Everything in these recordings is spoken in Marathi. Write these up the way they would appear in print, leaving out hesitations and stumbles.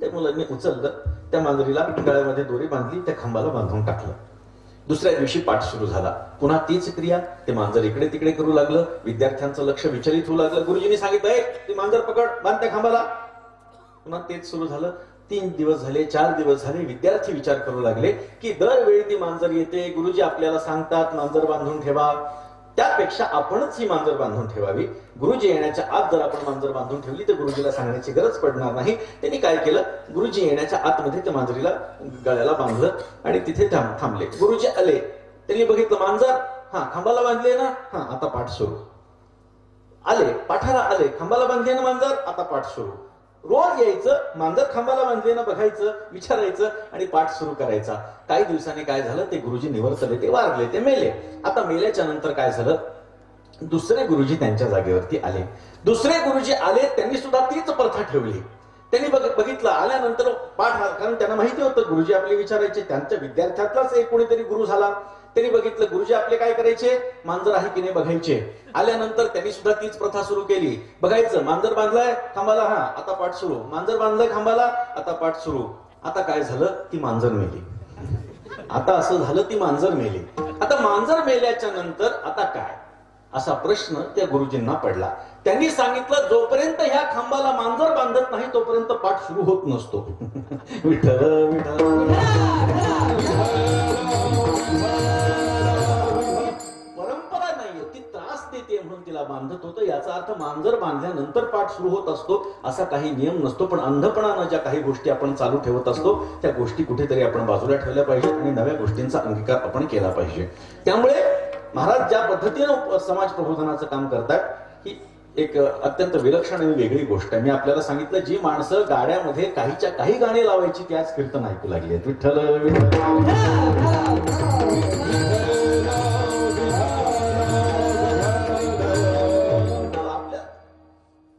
त्या मुलांनी उचललं, त्या मांजरीला गळ्यामध्ये दोरी बांधली, त्या खांबाला बांधून टाकलं. दुसऱ्या दिवशी पाठ सुरू झाला. पुन्हा तीच क्रिया. ते मांजर इकडे तिकडे करू लागलं. विद्यार्थ्यांचं लक्ष विचलित होऊ लागलं. गुरुजींनी सांगितलं, ते मांजर पकड, बांध त्या खांबाला. पुन्हा तेच सुरू झालं. 3 दिवस झाले, 4 दिवस झाले. विद्यार्थी विचार करू लागले की दरवेळी ती मांजर येते, गुरुजी आपल्याला सांगतात मांजर बांधून ठेवा, त्यापेक्षा आपणच ही मांजर बांधून ठेवावी. गुरुजी येण्याच्या आत जर आपण मांजर बांधून ठेवली तर गुरुजीला सांगण्याची गरज पडणार नाही. त्यांनी काय केलं, गुरुजी येण्याच्या आतमध्ये त्या मांजरीला गळ्याला बांधलं आणि तिथे थांबले. गुरुजी आले, त्यांनी बघितलं मांजर, खांबाला बांधले ना, आता पाठ सुरू. आले, पाठाला आले, खांबाला बांधले ना मांजर, आता पाठ सुरू. रोज यायचं, मांजर खांबाला बांधले ना बघायचं, विचारायचं आणि पाठ सुरू करायचा. काही दिवसांनी काय झालं, ते गुरुजी निवर्तले, ते वारले, ते मेले. आता मेल्याच्या नंतर काय झालं, दुसरे गुरुजी त्यांच्या जागेवरती आले. दुसरे गुरुजी आले, त्यांनी सुद्धा तीच प्रथा ठेवली. त्यांनी बघितलं, आल्यानंतर पाठ, कारण त्यांना माहिती होतं गुरुजी आपले विचारायचे, त्यांच्या विद्यार्थ्यातलाच एक कोणीतरी गुरु झाला. त्यांनी बघितलं गुरुजी आपले काय करायचे, मांजर आहे की नाही बघायचे. आल्यानंतर त्यांनी सुद्धा तीच प्रथा सुरू केली. बघायचं, मांजर बांधलाय खांबाला, आता पाठ सुरू. मांजर बांधलाय खांबाला, आता पाठ सुरू. आता काय झालं, ती मांजर मेली. आता असं झालं, ती मांजर मेली. आता मांजर मेल्याच्या नंतर आता काय, असा प्रश्न त्या गुरुजींना पडला. त्यांनी सांगितलं, जोपर्यंत ह्या खांबाला मांजर बांधत नाही तोपर्यंत पाठ सुरू होत नसतो. विठ्ठल विठ्ठल. परंपरा नाहीये, ती त्रास देते म्हणून तिला बांधत होतं. याचा अर्थ मांजर बांधल्यानंतर पाठ सुरू होत असतो असा काही नियम नसतो. पण अंधपणानं ज्या काही गोष्टी आपण चालू ठेवत असतो त्या गोष्टी कुठेतरी आपण बाजूला ठेवल्या पाहिजे आणि नव्या गोष्टींचा अंगीकार आपण केला पाहिजे. त्यामुळे महाराज ज्या पद्धतीनं समाज प्रबोधनाचं काम करतात ही एक अत्यंत विलक्षण आणि वेगळी गोष्ट आहे. मी आपल्याला सांगितलं, जी माणसं गाड्यामध्ये काहीच्या काही गाणी लावायची ती आज कीर्तन ऐकू लागली आहेत. विठ्ठल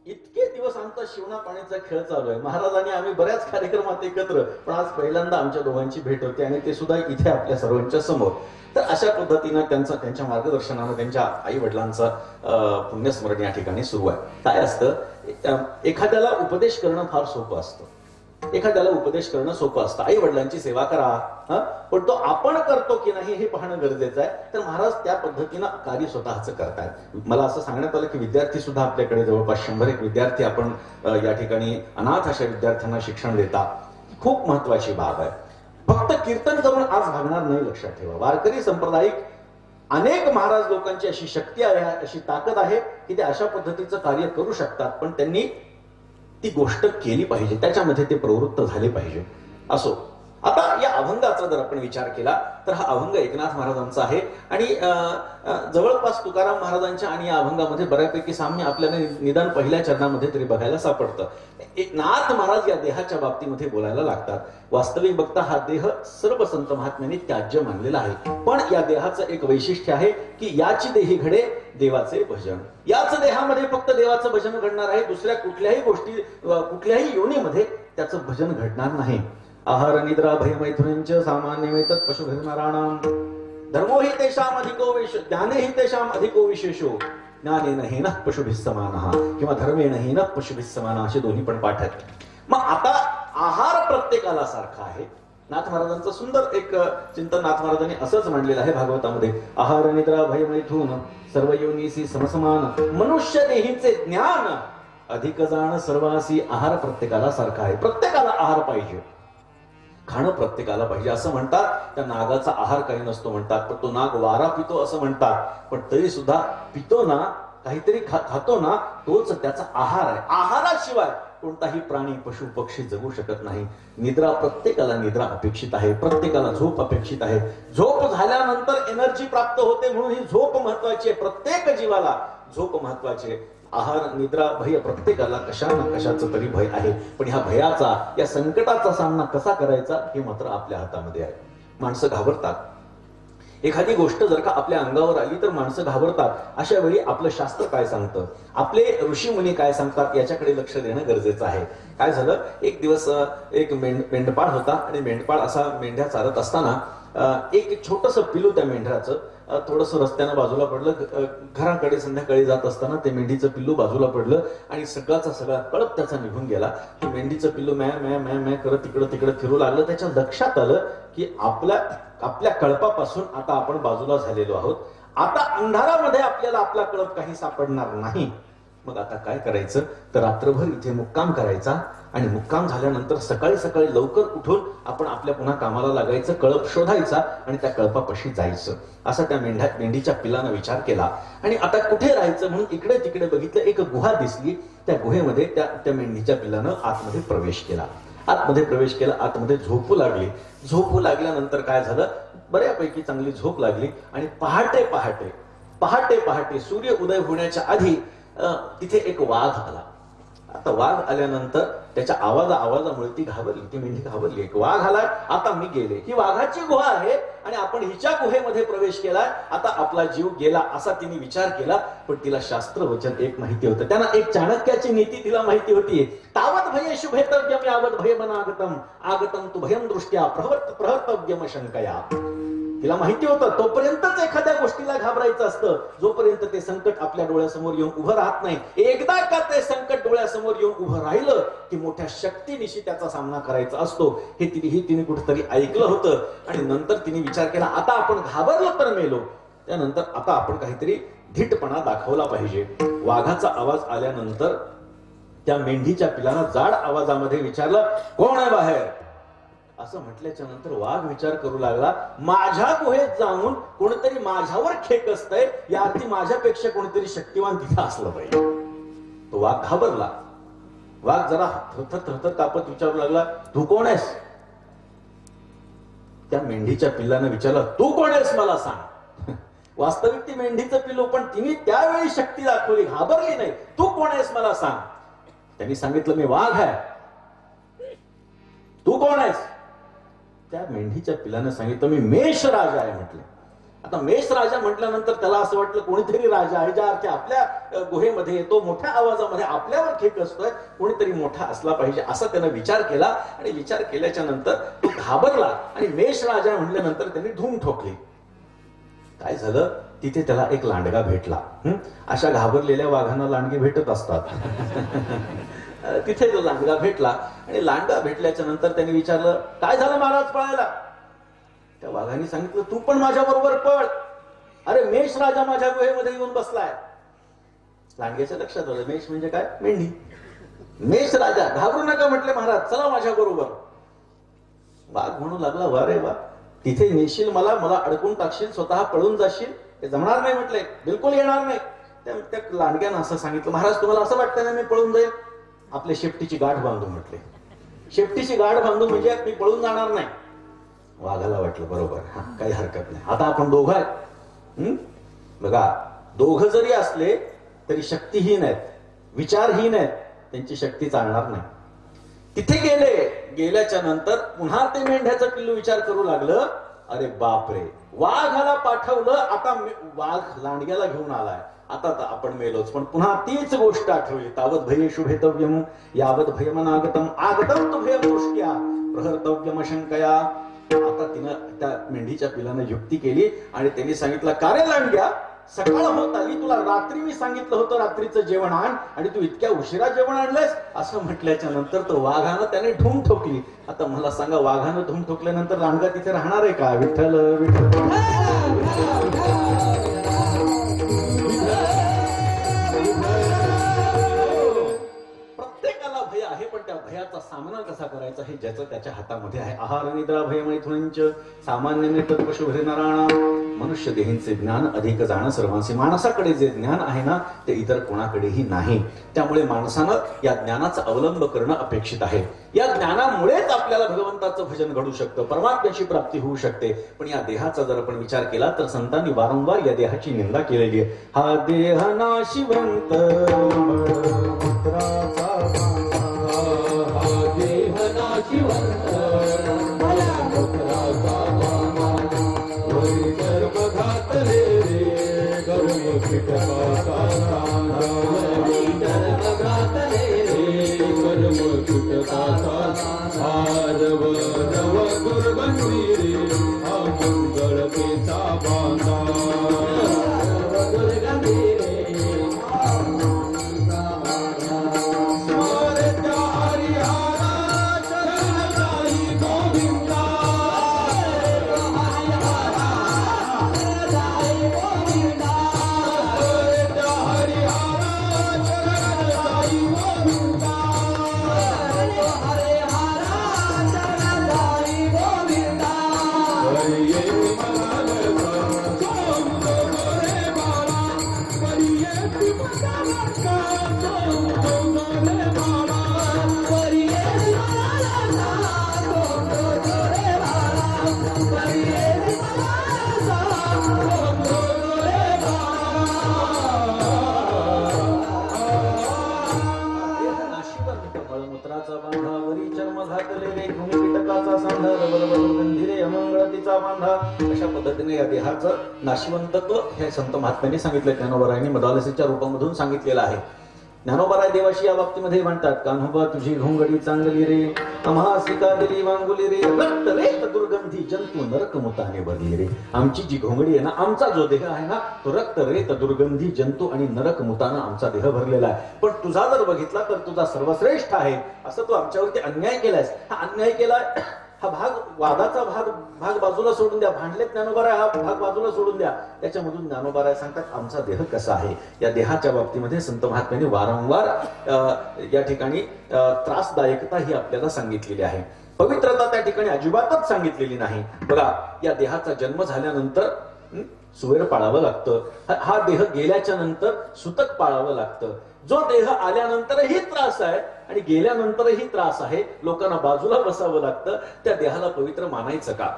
इतके दिवस आमचा शिवणा पाण्याचा खेळ चालू आहे. महाराजांनी आम्ही बऱ्याच कार्यक्रमात एकत्र, पण आज पहिल्यांदा आमच्या दोघांची भेट होते आणि ते सुद्धा इथे आपल्या सर्वांच्या समोर. तर अशा पद्धतीनं त्यांच्या मार्गदर्शनानं त्यांच्या आई वडिलांचा पुण्यस्मरण या ठिकाणी सुरू आहे. काय असतं, एखाद्याला उपदेश करणं फार सोपं असतं. एखाद्याला उपदेश करणं सोपं असतं. आई वडिलांची सेवा करा, पण तो आपण करतो की नाही हे पाहणं गरजेचं आहे. तर महाराज त्या पद्धतीनं कार्य स्वतःच करतायत. मला असं सांगण्यात आलं की विद्यार्थी सुद्धा आपल्याकडे जवळपास 100 विद्यार्थी आपण या ठिकाणी अनाथ अशा विद्यार्थ्यांना शिक्षण देता. खूप महत्वाची बाब आहे. फक्त कीर्तन करून आज भागणार नाही, लक्षात ठेवा. वारकरी संप्रदायिक अनेक महाराज लोकांची अशी शक्ती आहे, अशी ताकद आहे की ते अशा पद्धतीचं कार्य करू शकतात. पण त्यांनी ती गोष्ट केली पाहिजे, त्याच्यामध्ये ते प्रवृत्त झाले पाहिजे. असो, आता या अभंगाचा जर आपण विचार केला तर हा अभंग एकनाथ महाराजांचा आहे आणि जवळपास तुकाराम महाराजांच्या आणि या अभंगामध्ये बऱ्यापैकी साम्य आपल्याला निदान पहिल्या चरणामध्ये तरी बघायला सापडतं. नाथ महाराज या देहाच्या बाबतीमध्ये बोलायला लागतात. वास्तविक बघता हा देह सर्व संत महात्म्यांनी त्याज्य मानलेला आहे. पण या देहाचं एक वैशिष्ट्य आहे की याची देही घडे देवाचे भजन. याच देहामध्ये फक्त देवाचं भजन घडणार आहे. दुसऱ्या कुठल्याही गोष्टी, कुठल्याही योनीमध्ये त्याचं भजन घडणार नाही. आहार निद्रा भय मैथुनींच सामान्य वेतत पशुधर्मराणाम धर्मो हि तेषाम अधिको विशेष ज्ञाने हि तेषाम अधिको विशेषो ज्ञानेन हि न पशुभिः समानः किंवा धर्मेण हि न पशुभिः समानः असे दोन्ही पण पाठ आहेत. मग आता आहार प्रत्येकाला सारखा आहे. नाथ महाराजांचं सुंदर एक चिंतन नाथ महाराजांनी असंच मांडलेलं आहे भागवतामध्ये. आहार निद्रा भय मैथुन सर्व योनीसी समसमान मनुष्य देहीचे ज्ञान अधिक जाण सर्वासी. आहार प्रत्येकाला सारखा आहे. प्रत्येकाला आहार पाहिजे, खाणं प्रत्येकाला पाहिजे. असं म्हणतात त्या नागाचा आहार काही नसतो म्हणतात, पण तो नाग वारा पितो असं म्हणतात. पण तरी सुद्धा पितो ना, काहीतरी खातो ना, तोच त्याचा आहार आहे. आहाराशिवाय कोणताही प्राणी पशु पक्षी जगू शकत नाही. निद्रा, प्रत्येकाला निद्रा अपेक्षित आहे, प्रत्येकाला झोप अपेक्षित आहे. झोप झाल्यानंतर एनर्जी प्राप्त होते म्हणून ही झोप महत्वाची आहे. प्रत्येक जीवाला झोप महत्वाची आहे. आहार निद्रा भय प्रत्येकाला कशा ना कशाचं तरी भय आहे. पण ह्या भयाचा, या संकटाचा सामना कसा करायचा हे मात्र आपल्या हातामध्ये आहे. माणसं घाबरतात. एखादी गोष्ट जर का आपल्या अंगावर आली तर माणसं घाबरतात. अशा वेळी आपलं शास्त्र काय सांगतं, आपले ऋषी मुनी काय सांगतात याच्याकडे लक्ष देणं गरजेचं आहे. काय झालं, एक दिवस एक मेंढपाळ होता आणि मेंढपाळ असा मेंढ्या चालत असताना एक छोटस पिलू त्या मेंढराचं थोडंसं रस्त्यानं बाजूला पडलं. घराकडे संध्याकाळी जात असताना ते मेंढीचं पिल्लू बाजूला पडलं आणि सगळाचा सगळा कळप त्याचा निघून गेला. ते मेंढीचं पिल्लू मॅ मॅ मॅ मॅ करत तिकडं तिकडं फिरू लागलं. त्याच्या लक्षात आलं की आपल्या कळपापासून आता आपण बाजूला झालेलो आहोत. आता अंधारामध्ये आपल्याला आपला कळप काही सापडणार नाही. मग आता काय करायचं तर रात्रभर इथे मुक्काम करायचा आणि मुक्काम झाल्यानंतर सकाळी सकाळी लवकर उठून आपण आपल्या पुन्हा कामाला लागायचं. कळप शोधायचा आणि त्या कळपापाशी जायचं. असा त्या मेंढीच्या पिलानं विचार केला. आणि आता कुठे राहायचं म्हणून इकडे तिकडे बघितलं. एक गुहा दिसली. त्या गुहेमध्ये त्या मेंढीच्या पिलानं आतमध्ये प्रवेश केला. आतमध्ये झोपू लागली. झोपू लागल्यानंतर काय झालं, बऱ्यापैकी चांगली झोप लागली. आणि पहाटे पहाटे सूर्य उदय होण्याच्या आधी तिथे एक वाघ आला. आता वाघ आल्यानंतर त्याच्या आवाजामुळे ती घाबरली. ती मेंढी घाबरली. एक वाघ आलाय, आता मी गेले. ही वाघाची गुहा आहे आणि आपण हिच्या गुहेमध्ये प्रवेश केलाय, आता आपला जीव गेला असा तिने विचार केला. पण तिला शास्त्र वचन एक माहिती होतं. त्यांना एक चाणक्याची नीती तिला माहिती होती. तावत भये शुभेतव्यम यावत भयमनागतम आगतम तु भयम दृष्ट्या प्रहर्तव्यम शंकया. तिला माहिती होतं तोपर्यंतच एखाद्या गोष्टीला घाबरायचं असतं जोपर्यंत ते संकट आपल्या डोळ्यासमोर येऊन उभं राहत नाही. एकदा का ते संकट डोळ्यासमोर येऊन उभं राहिलं की मोठ्या शक्तीनिशी त्याचा सामना करायचा असतो. हे तिने कुठेतरी ऐकलं होतं. आणि नंतर तिने विचार केला, आता आपण घाबरलो तर मेलो, त्यानंतर आता आपण काहीतरी धीटपणा दाखवला पाहिजे. वाघाचा आवाज आल्यानंतर त्या मेंढीच्या पिलानं जाड आवाजामध्ये विचारलं, कोण आहे बाहेर? असं म्हटल्याच्या नंतर वाघ विचार करू लागला, माझ्या गुहेत जाऊन कोणतरी माझ्यावर खेक असतंय, या अर्थी माझ्यापेक्षा कोणतरी शक्तिवान तिथे असलं पाहिजे. तो वाघ घाबरला. वाघ जरा थरथर कापत विचारू लागला, तू कोण आहेस? त्या मेंढीच्या पिल्लानं विचारलं, तू कोण आहेस मला सांग. वास्तविक ती मेंढीचं पिल्लू, पण तिने त्यावेळी शक्ती दाखवली, घाबरली नाही. तू कोण आहेस मला सांग. त्यांनी सांगितलं, मी वाघ आहे. तू कोण आहेस? त्या मेंढीच्या पिलानं सांगितलं, मी मेष राजा आहे म्हटलं. आता मेष राजा म्हटल्यानंतर त्याला असं वाटलं कोणीतरी राजा आहे ज्या अर्थी आपल्या गुहेमध्ये येतो, मोठ्या आवाजामध्ये आपल्यावर खेक असतोय, कोणीतरी मोठा असला पाहिजे असा त्यानं विचार केला. आणि विचार केल्याच्या नंतर तो घाबरला आणि मेष राजा म्हटल्यानंतर त्यांनी धूम ठोकली. काय झालं, तिथे त्याला एक लांडगा भेटला. अशा घाबरलेल्या वाघांना लांडगे भेटत असतात. तिथे तो लांडगा भेटला आणि लांडगा भेटल्याच्या नंतर त्यांनी विचारलं, काय झालं महाराज पळायला? त्या वाघाने सांगितलं, तू पण माझ्या बरोबर पळ. अरे मेष राजा माझ्या गुहेमध्ये येऊन बसलाय. लांडग्याच्या लक्षात आलं, मेष म्हणजे काय? मेंढी. मेष राजा, घाबरू नका म्हटले महाराज, चला माझ्या बरोबर. वाघ म्हणू लागला, वा रे वा, तिथे नेशील मला अडकून टाकशील, स्वतः पळून जाशील, ते जमणार नाही म्हटले, बिलकुल येणार नाही. त्या लांडग्यानं असं सांगितलं, महाराज तुम्हाला असं वाटतं ना मी पळून जाईल? आपल्या शेपटीची गाठ बांधू म्हटले. शेपटीची गाठ बांधू म्हणजे मी पळून जाणार नाही. वाघाला वाटलं बरोबर, काही हरकत नाही, आता आपण दोघं आहेत. बघा, दोघं जरी असले तरी शक्तीहीन आहेत, विचारहीन आहेत, त्यांची शक्ती चालणार नाही. तिथे गेल्याच्या नंतर पुन्हा ते मेंढ्याचं पिल्लू विचार करू लागलं, अरे बापरे, वाघाला पाठवलं, आता वाघ लांडग्याला घेऊन आलाय, आता आपण मेलोच. पण पुन्हा तीच गोष्ट आठवली, तावत भये शुभेतव्यम यावत भयमनागतम आगतम तु भयम दृष्ट्या प्रहर्तव्यम शंकया. आता तिनं त्या मेंढीच्या पिलानं युक्ती केली आणि त्यांनी सांगितलं, का रे लांडग्या, सकाळ होत आली, तुला रात्री मी सांगितलं होतं रात्रीचं जेवण आण आणि तू इतक्या उशिरा जेवण आणलंयस. असं म्हटल्याच्या नंतर तो वाघानं त्याने धूम ठोकली. आता मला सांगा, वाघानं धूम ठोकल्यानंतर लांडगा तिथे राहणार आहे का? विठ्ठल विठ्ठल. प्रत्येकाला भय आहे, पण त्या भयाचा सामना कसा करायचा हे ज्याचं त्याच्या हातामध्ये आहे. आहार निद्रा भय मैथुनंच सामान्य तत्पशुभरे नराणाम. मनुष्य देहींचे ज्ञान अधिक जाणं सर्वांचे. माणसाकडे जे ज्ञान आहे ना ते इतर कोणाकडेही नाही. त्यामुळे माणसानं या ज्ञानाचा अवलंब करणं अपेक्षित आहे. या ज्ञानामुळेच आपल्याला भगवंताचं भजन घडू शकतं, परमात्म्याची प्राप्ती होऊ शकते. पण या देहाचा जर आपण विचार केला तर संतांनी वारंवार या देहाची निंदा केलेली आहे. हा देह नाशिवंत दुर्गंधी रे हा मंगळ केचा बांधा. भूमी कीटकाचा सांधा रबर दुर्गंधीरे अमंगळ तिचा बांधा. अशा पद्धतीने या देहाचं नाशिवंतत्व हे संत महात्म्यांनी सांगितलं. ज्ञानोबारायांनी मदालसीच्या रूपामधून सांगितलेलं आहे. ज्ञानोबाराय देवाशी या बाबतीमध्ये म्हणतात, कान्होबा तुझी घोंगडी चांगली रे, अमासिका दिली वांगुली रे, रक्त रेत दुर्गंधी जंतू नरक मुताने भरली रे. आमची जी घोंगडी आहे ना, आमचा जो देह आहे ना, तो रक्त रेत दुर्गंधी जंतू आणि नरक मुतानं आमचा देह भरलेला आहे. पण तुझा जर बघितला तर तुझा सर्वश्रेष्ठ आहे, असं तू आमच्यावरती अन्याय केलायस. हा अन्याय केलाय, हा भाग वादाचा भाग बाजूला सोडून द्या. भांडले ज्ञानोबाराय, हा भाग बाजूला सोडून द्या. त्याच्यामधून ज्ञानोबाराय सांगतात आमचा देह कसा आहे. या देहाच्या बाबतीमध्ये संत महात्म्यांनी वारंवार या ठिकाणी त्रासदायकता ही आपल्याला सांगितलेली आहे. पवित्रता त्या ठिकाणी अजिबातच सांगितलेली नाही. बघा, या देहाचा जन्म झाल्यानंतर सुवेर पाळावं लागतं. हा देह गेल्याच्या नंतर सुतक पाळावं लागतं. जो देह आल्यानंतरही त्रास आहे आणि गेल्यानंतरही त्रास आहे, लोकांना बाजूला बसावं लागतं, त्या देहाला पवित्र मानायचं का?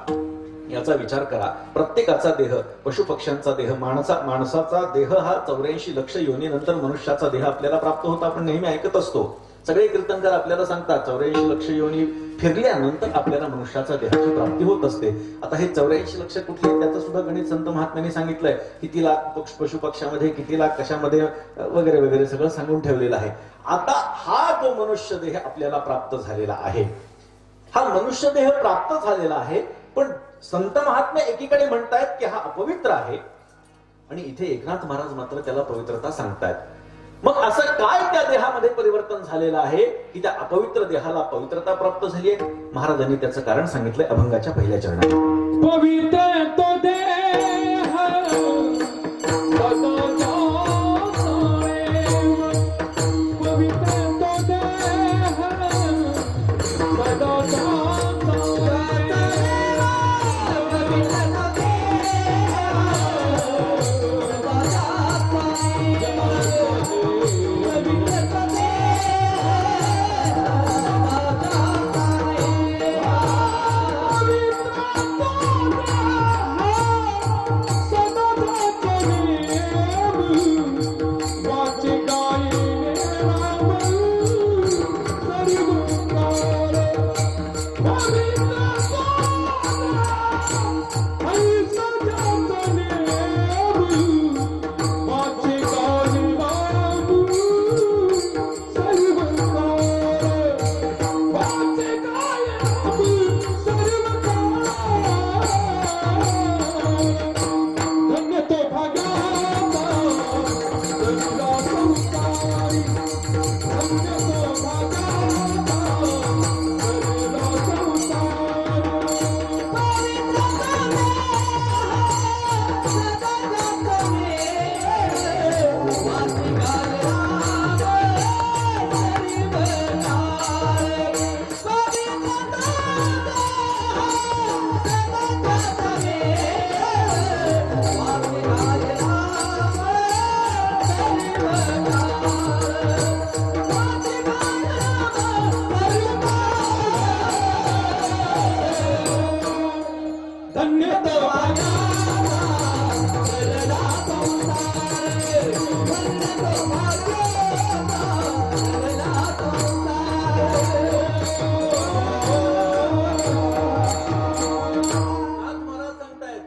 याचा विचार करा. प्रत्येकाचा देह, पशुपक्ष्यांचा देह, माणसाचा देह हा 84 लक्ष योनीनंतर मनुष्याचा देह आपल्याला प्राप्त होता. आपण नेहमी ऐकत असतो, सगळे कीर्तनकार आपल्याला सांगतात 84 लक्ष योनी फिरल्यानंतर आपल्याला मनुष्याचा देहाची प्राप्ती होत असते. आता हे 84 लक्ष कुठले, त्याचं सुद्धा गणित संत महात्म्यांनी सांगितलंय. किती लाख पशुपक्ष्यामध्ये, किती लाख कशामध्ये वगैरे वगैरे सगळं सांगून ठेवलेलं आहे. आता हा जो मनुष्य देह आपल्याला प्राप्त झालेला आहे, हा मनुष्य देह प्राप्त झालेला आहे, पण संत महात्मे एकीकडे म्हणतायत की हा अपवित्र आहे, आणि इथे एकनाथ महाराज मात्र त्याला पवित्रता सांगतायत. मग असं काय त्या देहामध्ये परिवर्तन झालेलं आहे की त्या अपवित्र देहाला पवित्रता प्राप्त झाली आहे? महाराजांनी त्याचं कारण सांगितलंय अभंगाच्या पहिल्या चरणात.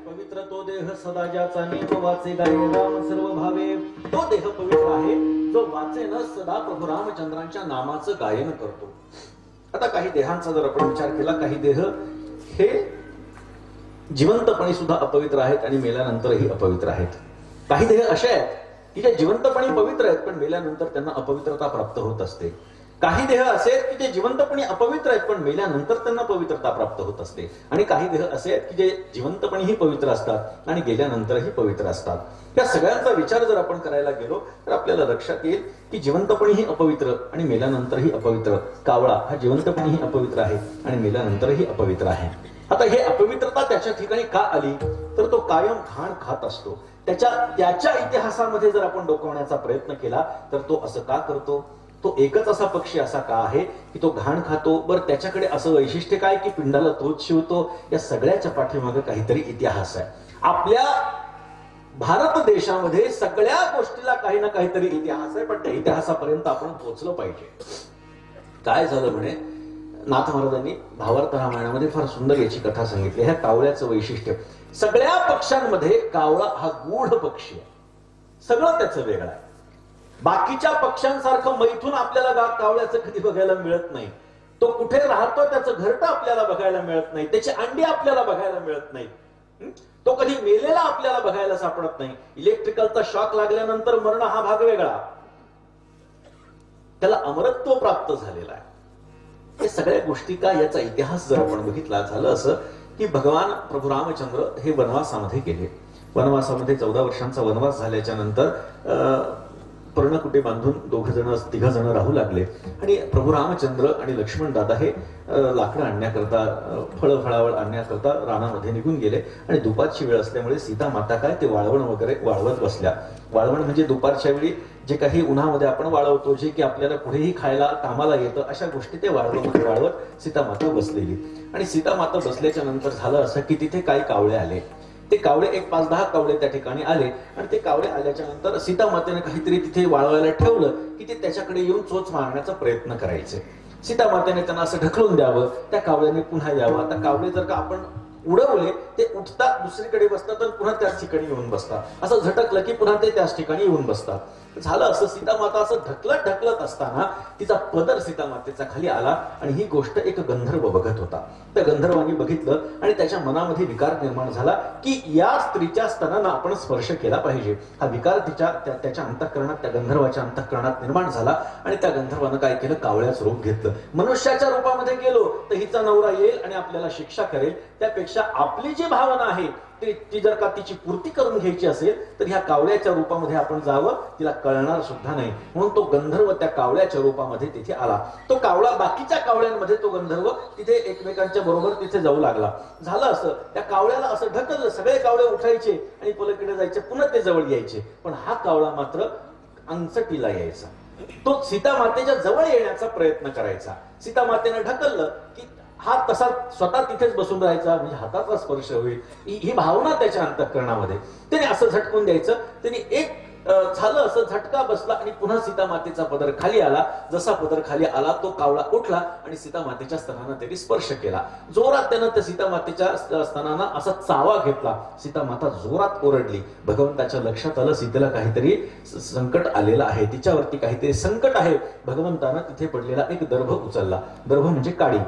पवित्र तो देह सदा ज्याचा नेम वाचे गाये राम सर्व भावे. तो देह पवित्र आहे जो वाचे न सदा प्रभू रामचंद्रांच्या नामाचं गायन करतो. आता काही देहांचा जर आपण विचार केला, काही देह हे जिवंतपणी सुद्धा अपवित्र आहेत आणि मेल्यानंतरही अपवित्र आहेत. काही देह असे आहेत की जे जिवंतपणी पवित्र आहेत पण मेल्यानंतर त्यांना अपवित्रता प्राप्त होत असते. काही देह असे आहेत की जे जिवंतपणी अपवित्र आहेत पण मेल्यानंतर त्यांना पवित्रता प्राप्त होत असते. आणि काही देह असे आहेत की जे जिवंतपणीही पवित्र असतात आणि गेल्यानंतरही पवित्र असतात. या सगळ्यांचा विचार जर आपण करायला गेलो तर आपल्याला लक्षात येईल की जिवंतपणीही अपवित्र आणि मेल्यानंतरही अपवित्र. कावळा हा जिवंतपणीही अपवित्र आहे आणि मेल्यानंतरही अपवित्र आहे. आता हे अपवित्रता त्याच्या ठिकाणी का आली तर तो कायम घाण खात असतो. त्याच्या इतिहासामध्ये जर आपण डोकावण्याचा प्रयत्न केला तर तो असं का करतो? तो एकच असा पक्षी असा का आहे की तो घाण खातो? बरं, त्याच्याकडे असं वैशिष्ट्य काय की पिंडाला तोच शिवतो? या सगळ्याच्या पाठीमागे काहीतरी इतिहास आहे. आपल्या भारत देशामध्ये सगळ्या गोष्टीला काही ना काहीतरी इतिहास आहे, पण त्या इतिहासापर्यंत आपण पोहोचलं पाहिजे. काय झालं म्हणे, नाथ महाराजांनी भावार्थ रामायणामध्ये फार सुंदर याची कथा सांगितली. ह्या कावळ्याचं वैशिष्ट्य, सगळ्या पक्ष्यांमध्ये कावळा हा गूढ पक्षी आहे. सगळं त्याचं वेगळं आहे. बाकीच्या पक्ष्यांसारखं मैथून आपल्याला कावळ्याचं कधी बघायला मिळत नाही. तो कुठे राहतो त्याचं घरटं आपल्याला बघायला मिळत नाही. त्याची अंडी आपल्याला बघायला मिळत नाही. तो कधी मेलेला आपल्याला बघायला सापडत नाही. इलेक्ट्रिकलचा शॉक लागल्यानंतर मरण हा भाग वेगळा, त्याला अमरत्व प्राप्त झालेला आहे. हे सगळ्या गोष्टी का, याचा इतिहास जर आपण बघितला, झालं असं की भगवान प्रभू रामचंद्र हे वनवासामध्ये गेले. वनवासामध्ये 14 वर्षांचा वनवास झाल्याच्या नंतर पर्णकुटे बांधून तिघ जण राहू लागले. आणि प्रभू रामचंद्र आणि लक्ष्मण दादा हे लाकडं आणण्याकरता, फळफळावळ आणण्याकरता रानामध्ये निघून गेले. आणि दुपारची वेळ असल्यामुळे सीता माता काय ते वाळवण वगैरे वाळवत बसल्या. वाळवण म्हणजे दुपारच्या वेळी जे काही उन्हामध्ये आपण वाळवतो, जे की आपल्याला पुढेही खायला कामाला येतं, अशा गोष्टी ते वाळवत सीता माता बसलेली. आणि सीता माता बसल्याच्या नंतर झालं असं की तिथे काही कावळे आले. ते कावळे एक 5-10 कावळे त्या ठिकाणी आले. आणि ते कावळे आल्याच्या नंतर सीता मातेने काहीतरी तिथे वाळवायला ठेवलं की ते त्याच्याकडे येऊन चोच मारण्याचा प्रयत्न करायचे. सीता मातेने त्यांना असं ढकलून द्यावं, त्या कावळ्याने पुन्हा यावं. आता कावळे जर का आपण उडवले ते उठतात, दुसरीकडे बसतात आणि पुन्हा त्याच ठिकाणी येऊन बसतात. असं झटकलं की पुन्हा ते त्याच ठिकाणी येऊन बसतात. झालं असं सीता माता असं ढकलत असताना तिचा पदर सीता मातेचा खाली आला. आणि ही गोष्ट एक गंधर्व बघत होता. त्या गंधर्वाने बघितलं आणि त्याच्या मनामध्ये विकार निर्माण झाला की या स्त्रीच्या स्तनांना आपण स्पर्श केला पाहिजे. हा विकार त्याच्या अंतःकरणात, त्या गंधर्वाच्या अंतःकरणात निर्माण झाला. आणि त्या गंधर्वानं काय केलं, कावळ्याचं रूप घेतलं. मनुष्याच्या रूपामध्ये गेलो तर हिचा नवरा येईल आणि आपल्याला शिक्षा करेल. त्यापेक्षा आपली जी भावना आहे ती जर का तिची पूर्ती करून घ्यायची असेल तर ह्या कावळ्याच्या रूपामध्ये आपण जावं, तिला कळणार सुद्धा नाही. म्हणून तो गंधर्व त्या कावळ्याच्या रूपामध्ये तिथे आला. तो कावळा बाकीच्या कावळ्यांमध्ये, तो गंधर्व तिथे एकमेकांच्या बरोबर तिथे जाऊ लागला. झालं असं त्या कावळ्याला असं ढकललं, सगळे कावळे उठायचे आणि पलीकडे जायचे, पुन्हा ते जवळ यायचे. पण हा कावळा मात्र अंचटीला यायचा. तो सीता मातेच्या जवळ येण्याचा प्रयत्न करायचा. सीता मातेने ढकललं की हा तसा स्वतः तिथेच बसून राहायचा, म्हणजे हाताचा स्पर्श होईल ही भावना त्याच्या अंतःकरणामध्ये. त्याने असं झटकून द्यायचं. त्याने एक झालं असं झटका बसला आणि पुन्हा सीता मातेचा पदर खाली आला. जसा पदर खाली आला तो कावळा उठला आणि सीता मातेच्या स्तनांना त्याने स्पर्श केला. जोरात त्यानं त्या सीता मातेच्या स्तनांना असा चावा घेतला. सीता माता जोरात ओरडली. भगवंताच्या लक्षात आलं सीतेला काहीतरी संकट आलेलं आहे, तिच्यावरती काहीतरी संकट आहे. भगवंतानं तिथे पडलेला एक दर्भ उचलला. दर्भ म्हणजे काडी,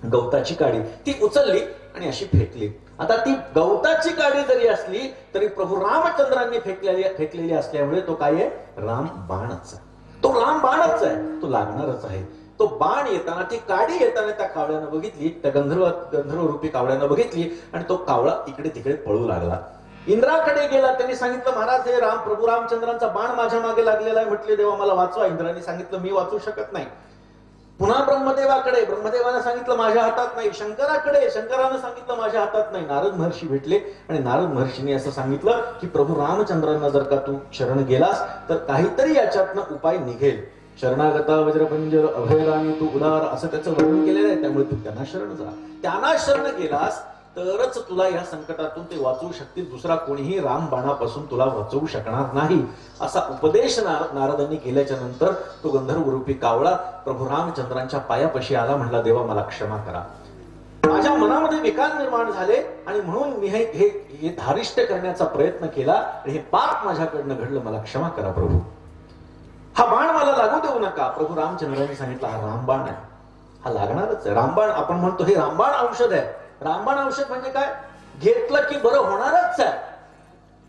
गवताची काडी, ती उचलली आणि अशी फेकली. आता ती गवताची काडी जरी असली तरी प्रभू रामचंद्रांनी फेकलेली असल्यामुळे तो काय आहे, राम बाणच आहे. तो राम बाणच आहे, तो लागणारच आहे. तो बाण येताना, ती काडी येताना त्या कावळ्यानं बघितली, त्या गंधर्व रूपी कावळ्यानं बघितली आणि तो कावळा इकडे तिकडे पळू लागला. इंद्राकडे गेला. त्यांनी सांगितलं, महाराज हे प्रभू रामचंद्रांचा बाण माझ्या मागे लागलेला आहे. म्हटले, देवा मला वाचवा. इंद्राने सांगितलं, मी वाचू शकत नाही. पुन्हा ब्रह्मदेवाकडे, ब्रह्मदेवानं सांगितलं माझ्या हातात नाही. शंकराकडे, शंकरानं सांगितलं माझ्या हातात नाही. नारद महर्षी भेटले आणि नारद महर्षीने असं सांगितलं की प्रभू रामचंद्रांना जर का तू शरण गेलास तर काहीतरी याच्यातनं उपाय निघेल. शरणागता वज्रपंजर अभयराणी तू उदार, असं त्याचं वर्णन केलेलं आहे. त्यामुळे तू त्यांना शरण जा. त्यांना शरण गेलास तरच तुला या संकटातून ते वाचवू शकतील. दुसरा कोणीही राम बाणापासून तुला वाचवू शकणार नाही. असा उपदेश नारदांनी केल्याच्या नंतर तो गंधर्व रूपी कावळा प्रभू रामचंद्रांच्या पायापाशी आला. म्हणला, देवा मला क्षमा करा, माझ्या मनामध्ये विकार निर्माण झाले आणि म्हणून मी हे धारिष्ट करण्याचा प्रयत्न केला आणि हे पाप माझ्याकडनं घडलं, मला क्षमा करा प्रभू. हा बाण मला लागू देऊ नका. प्रभू रामचंद्रांनी सांगितलं, हा रामबाण आहे, हा लागणारच आहे. रामबाण आपण म्हणतो हे रामबाण औषध आहे. रामबाण औषध म्हणजे काय, घेतलं की बरं होणारच आहे.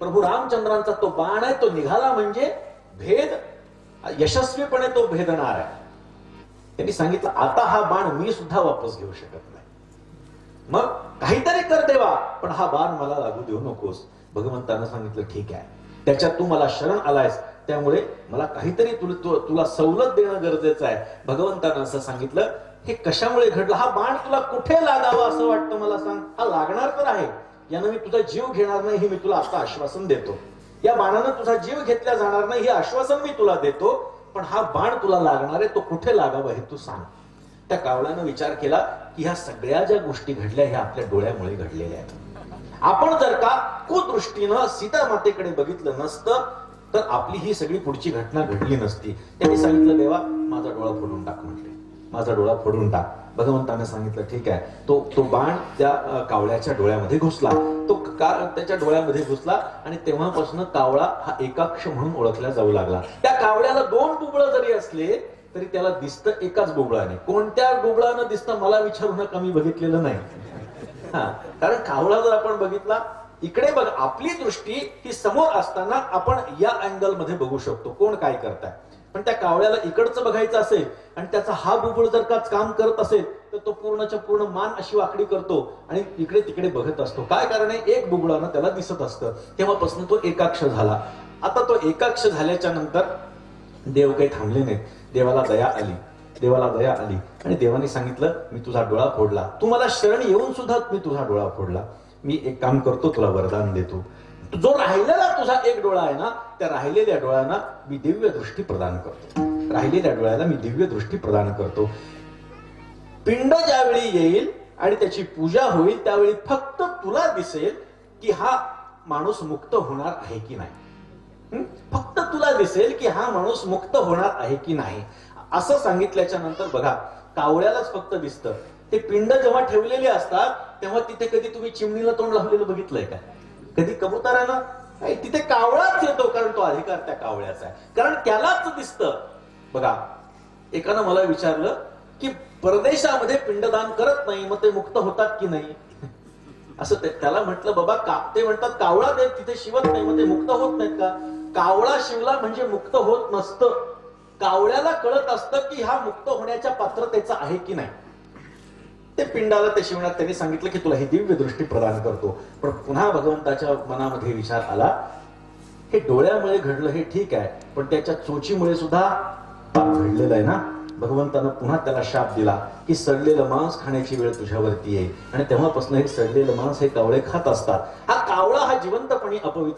प्रभू रामचंद्रांचा तो बाण आहे, तो निघाला म्हणजे भेद यशस्वीपणे तो भेदणार आहे. त्यांनी सांगितलं, आता हा बाण मी सुद्धा वापस घेऊ शकत नाही. मग काहीतरी कर देवा, पण हा बाण मला लागू देऊ नकोस. भगवंतानं सांगितलं, ठीक आहे, त्याच्यात तू मला शरण आलायस, त्यामुळे मला काहीतरी तुला सवलत देणं गरजेचं आहे. भगवंतानं असं सांगितलं, हे कशामुळे घडलं, हा बाण तुला कुठे लागावा असं वाटतं मला सांग. हा लागणार तर आहे, यानं मी तुझा जीव घेणार नाही हे मी तुला आता आश्वासन देतो. या बाणानं तुझा जीव घेतला जाणार नाही हे आश्वासन मी तुला देतो, पण हा बाण तुला लागणार आहे, तो कुठे लागावा हे तू सांग. त्या कावळ्यानं विचार केला की ह्या सगळ्या ज्या गोष्टी घडल्या ह्या आपल्या डोळ्यामुळे घडलेल्या आहेत. आपण जर का कुदृष्टीनं सीता मातेकडे बघितलं नसतं तर आपली ही सगळी पुढची घटना घडली नसती. त्यांनी सांगितलं, देवा माझा डोळा फोडून टाक. म्हटले, माझा डोळा फोडून टाक. भगवंताने सांगितलं ठीक आहे, तो बाण त्या कावळ्याच्या डोळ्यामध्ये घुसला. त्याच्या डोळ्यामध्ये घुसला आणि तेव्हापासून कावळा हा एकाक्ष म्हणून ओळखला जाऊ लागला. त्या कावळ्याला 2 बुबुळं जरी असले तरी त्याला दिसतं एकाच बुबुळाने. कोणत्या बुबुळानं दिसतं मला विचारू नका, मी बघितलेलं नाही. कारण कावळा जर आपण बघितला, इकडे बघ, आपली दृष्टी ही समोर असताना आपण या अँगल मध्ये बघू शकतो कोण काय करताय. पण त्या कावळ्याला इकडचं बघायचं असेल आणि त्याचा हा बुबुळ जर का काम करत असेल तर तो पूर्णच्या पूर्ण मान अशी वाकडी करतो आणि इकडे तिकडे बघत असतो. काय कारण आहे, एक बुबुळानं त्याला दिसत असतं. तेव्हापासून तो एकाक्ष झाला. आता तो एकाक्ष झाल्याच्या नंतर देव काही थांबले नाहीत. देवाला दया आली आणि देवाने सांगितलं, मी तुझा डोळा फोडला, तू मला शरण येऊन सुद्धा मी तुझा डोळा फोडला. मी एक काम करतो, तुला वरदान देतो. जो राहिलेला तुझा एक डोळा आहे ना, त्या राहिलेल्या डोळ्यांना मी दिव्य दृष्टी प्रदान करतो. पिंड ज्यावेळी येईल आणि त्याची पूजा होईल त्यावेळी फक्त तुला दिसेल की हा माणूस मुक्त होणार आहे की नाही. फक्त तुला दिसेल की हा माणूस मुक्त होणार आहे की नाही. असं सांगितल्याच्या नंतर बघा, कावळ्यालाच फक्त दिसतं. ते पिंड जेव्हा ठेवलेले असतात तेव्हा तिथे कधी तुम्ही चिमणीला तोंड लावलेलं बघितलंय का? कधी कबुतराला? तिथे कावळाच येतो, कारण तो अधिकार त्या कावळ्याचा आहे, कारण त्यालाच दिसतं. बघा, एकानं मला विचारलं की परदेशामध्ये पिंडदान करत नाही, मग ते मुक्त होतात की नाही? असं त्याला म्हटलं, बाबा ते म्हणतात कावळा ते तिथे शिवत नाही, मग ते मुक्त होत नाहीत का? कावळा शिवला म्हणजे मुक्त होत नसतं. कावळ्याला कळत असतं की हा मुक्त होण्याच्या पात्रतेचा आहे की नाही. ते पिंडाला ते शिवण्यात त्यांनी सांगितलं की तुला ही दिव्य दृष्टी प्रदान करतो. पण पुन्हा भगवंताच्या मनामध्ये विचार आला, हे डोळ्यामुळे घडलं हे ठीक आहे, पण त्याच्या चोचीमुळे सुद्धा पाप घडलेलं आहे ना. भगवंतानं पुन्हा त्याला शाप दिला की सडलेलं मांस खाण्याची वेळ तुझ्यावरती येईल. आणि तेव्हापासून हे सडलेलं मांस हे कावळे खात असतात. हा कावळा हा जिवंतपणी अपवित्र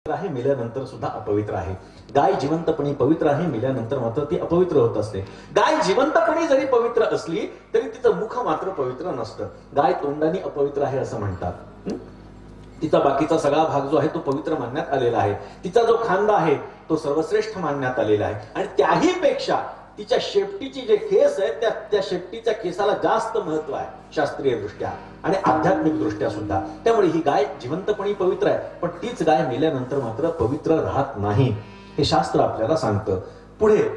आहे, मेल्यानंतर सुद्धा अपवित्र आहे. गाय जिवंतपणी पवित्र आहे, मेल्यानंतर मात्र ती अपवित्र होत असते. गाय जिवंतपणी जरी पवित्र असली तरी तिचं मुख मात्र पवित्र नसतं. गाय तोंडाने अपवित्र आहे असं म्हणतात. तिचा बाकीचा सगळा भाग जो आहे तो पवित्र मानण्यात आलेला आहे. तिचा जो खांदा आहे तो सर्वश्रेष्ठ मानण्यात आलेला आहे. आणि त्याही पेक्षा तिच्या शेपटीची जे केस आहेत त्या शेपटीच्या केसाला जास्त महत्व आहे शास्त्रीय दृष्ट्या आणि आध्यात्मिक दृष्ट्या सुद्धा. त्यामुळे ही गाय जिवंतपणी पवित्र आहे, पण तीच गाय मेल्यानंतर मात्र पवित्र राहत नाही, हे शास्त्र आपल्याला सांगतं. पुढे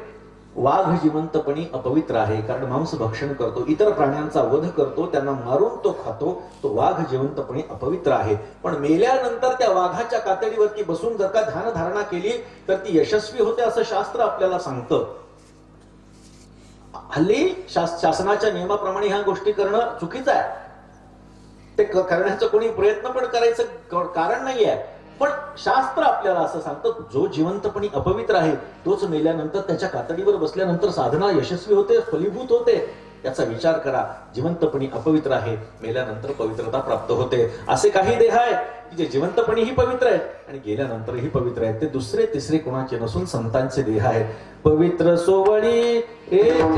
वाघ जिवंतपणी अपवित्र आहे, कारण मांस भक्षण करतो, इतर प्राण्यांचा वध करतो, त्यांना मारून तो खातो. तो वाघ जिवंतपणी अपवित्र आहे. पण मेल्यानंतर त्या वाघाच्या कातडीवरती बसून जर का ध्यानधारणा केली तर ती यशस्वी होते असं शास्त्र आपल्याला सांगतं. हल्ली शासनाच्या नियमाप्रमाणे ह्या गोष्टी करणं चुकीचं आहे. ते करण्याचा कोणी प्रयत्न पण करायचं कारण नाहीये. पण शास्त्र आपल्याला असं सांगतं, जो जिवंतपणी अपवित्र आहे तोच मेल्यानंतर त्याच्या कातडीवर बसल्यानंतर साधना यशस्वी होते, फलीभूत होते. याचा विचार करा. जिवंतपणी अपवित्र आहे, मेल्यानंतर पवित्रता प्राप्त होते. असे काही देह आहेत की जे जिवंतपणीही पवित्र आहेत आणि गेल्यानंतरही पवित्र आहेत. ते दुसरे तिसरे कोणाचे नसून संतांचे देह आहेत. पवित्र सोवळी एक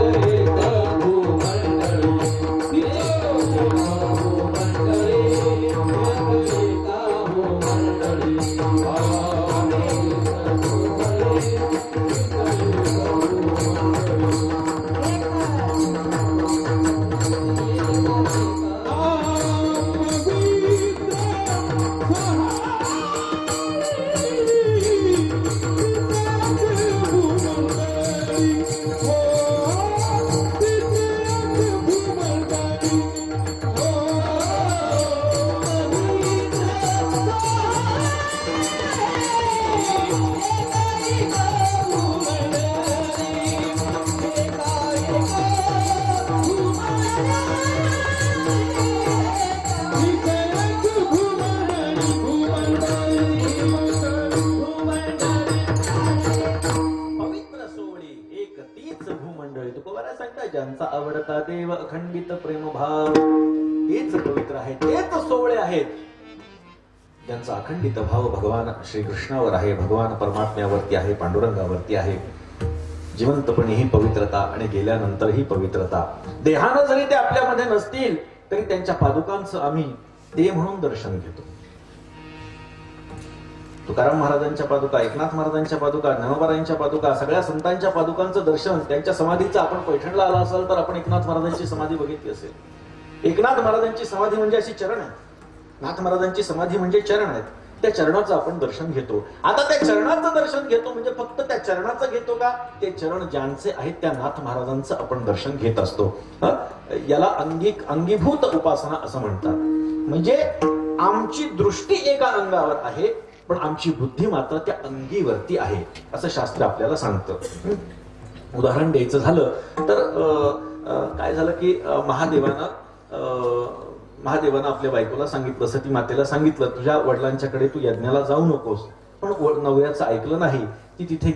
ज्यांचा आवडता देव अखंडित प्रेम भाव, तेच पवित्र आहेत, तेच सोवळे आहेत. ज्यांचा अखंडित भाव भगवान श्रीकृष्णावर आहे, भगवान परमात्म्यावरती आहे, पांडुरंगावरती आहे. जिवंतपणी ही पवित्रता आणि गेल्यानंतर ही पवित्रता. देहानं जरी ते आपल्यामध्ये नसतील तरी त्यांच्या पादुकांचं आम्ही ते म्हणून दर्शन घेतो. तुकाराम महाराजांच्या पादुका, एकनाथ महाराजांच्या पादुका, ज्ञानोबारायांच्या पादुका, सगळ्या संतांच्या पादुकांचं दर्शन, त्यांच्या समाधीचं, आपण पैठणला आला असाल तर आपण एकनाथ महाराजांची समाधी बघितली असेल. एकनाथ महाराजांची समाधी म्हणजे अशी चरण आहे, नाथ महाराजांची समाधी म्हणजे चरण आहेत. त्या चरणाचं आपण दर्शन घेतो. आता त्या चरणाचं दर्शन घेतो म्हणजे फक्त त्या चरणाचं घेतो का, ते चरण ज्यांचे आहेत त्या नाथ महाराजांचं आपण दर्शन घेत असतो. याला अंगीभूत उपासना असं म्हणतात. म्हणजे आमची दृष्टी एका अंगावर आहे पण आमची बुद्धी मात्र त्या अंगीवरती आहे असं शास्त्र आपल्याला सांगतं. उदाहरण द्यायचं झालं तर काय झालं की महादेवानं आपल्या बायकोला सांगितलं, सती मातेला सांगितलं, तुझ्या वडिलांच्याकडे तू यज्ञाला जाऊ नकोस. पण नवऱ्याचं ऐकलं नाही. ती तिथे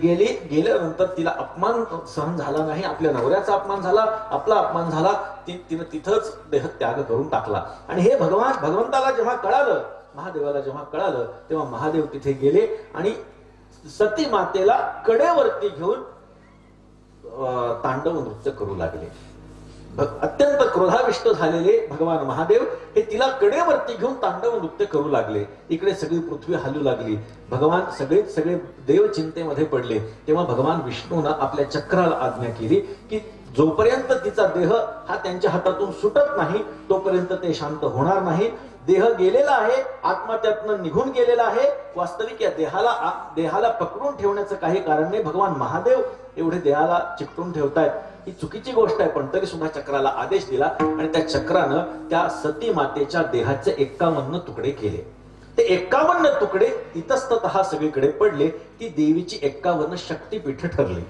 गेल्यानंतर तिला अपमान सहन झाला नाही. आपल्या नवऱ्याचा अपमान झाला, आपला अपमान झाला. तिनं तिथंच देहत्याग करून टाकला. आणि हे भगवंताला जेव्हा कळालं, महादेवाला जेव्हा कळालं, तेव्हा महादेव तिथे गेले आणि सती मातेला कडेवरती घेऊन तांडव नृत्य करू लागले. अत्यंत क्रोधाविष्ट झालेले भगवान महादेव हे तिला कडेवरती घेऊन तांडव नृत्य करू लागले. इकडे सगळी पृथ्वी हलू लागली. भगवान सगळे देव चिंतेमध्ये पडले. तेव्हा भगवान विष्णूनं आपल्या चक्राला आज्ञा केली की जोपर्यंत तिचा देह हा त्यांच्या हातातून सुटत नाही तोपर्यंत ते शांत होणार नाही. देह गेलेला आहे, आत्मा त्यातनं निघून गेलेला आहे. वास्तविक या देहाला पकडून ठेवण्याचं काही कारण नाही. भगवान महादेव एवढे देहाला चिकटून ठेवतायत ही चुकीची गोष्ट आहे. पण तरी सुद्धा चक्राला आदेश दिला आणि त्या चक्रानं त्या सती मातेच्या देहाचे 51 तुकडे केले. ते 51 तुकडे इतस्ततः सगळीकडे पडले. ती देवीची 51 शक्तीपीठ ठरली.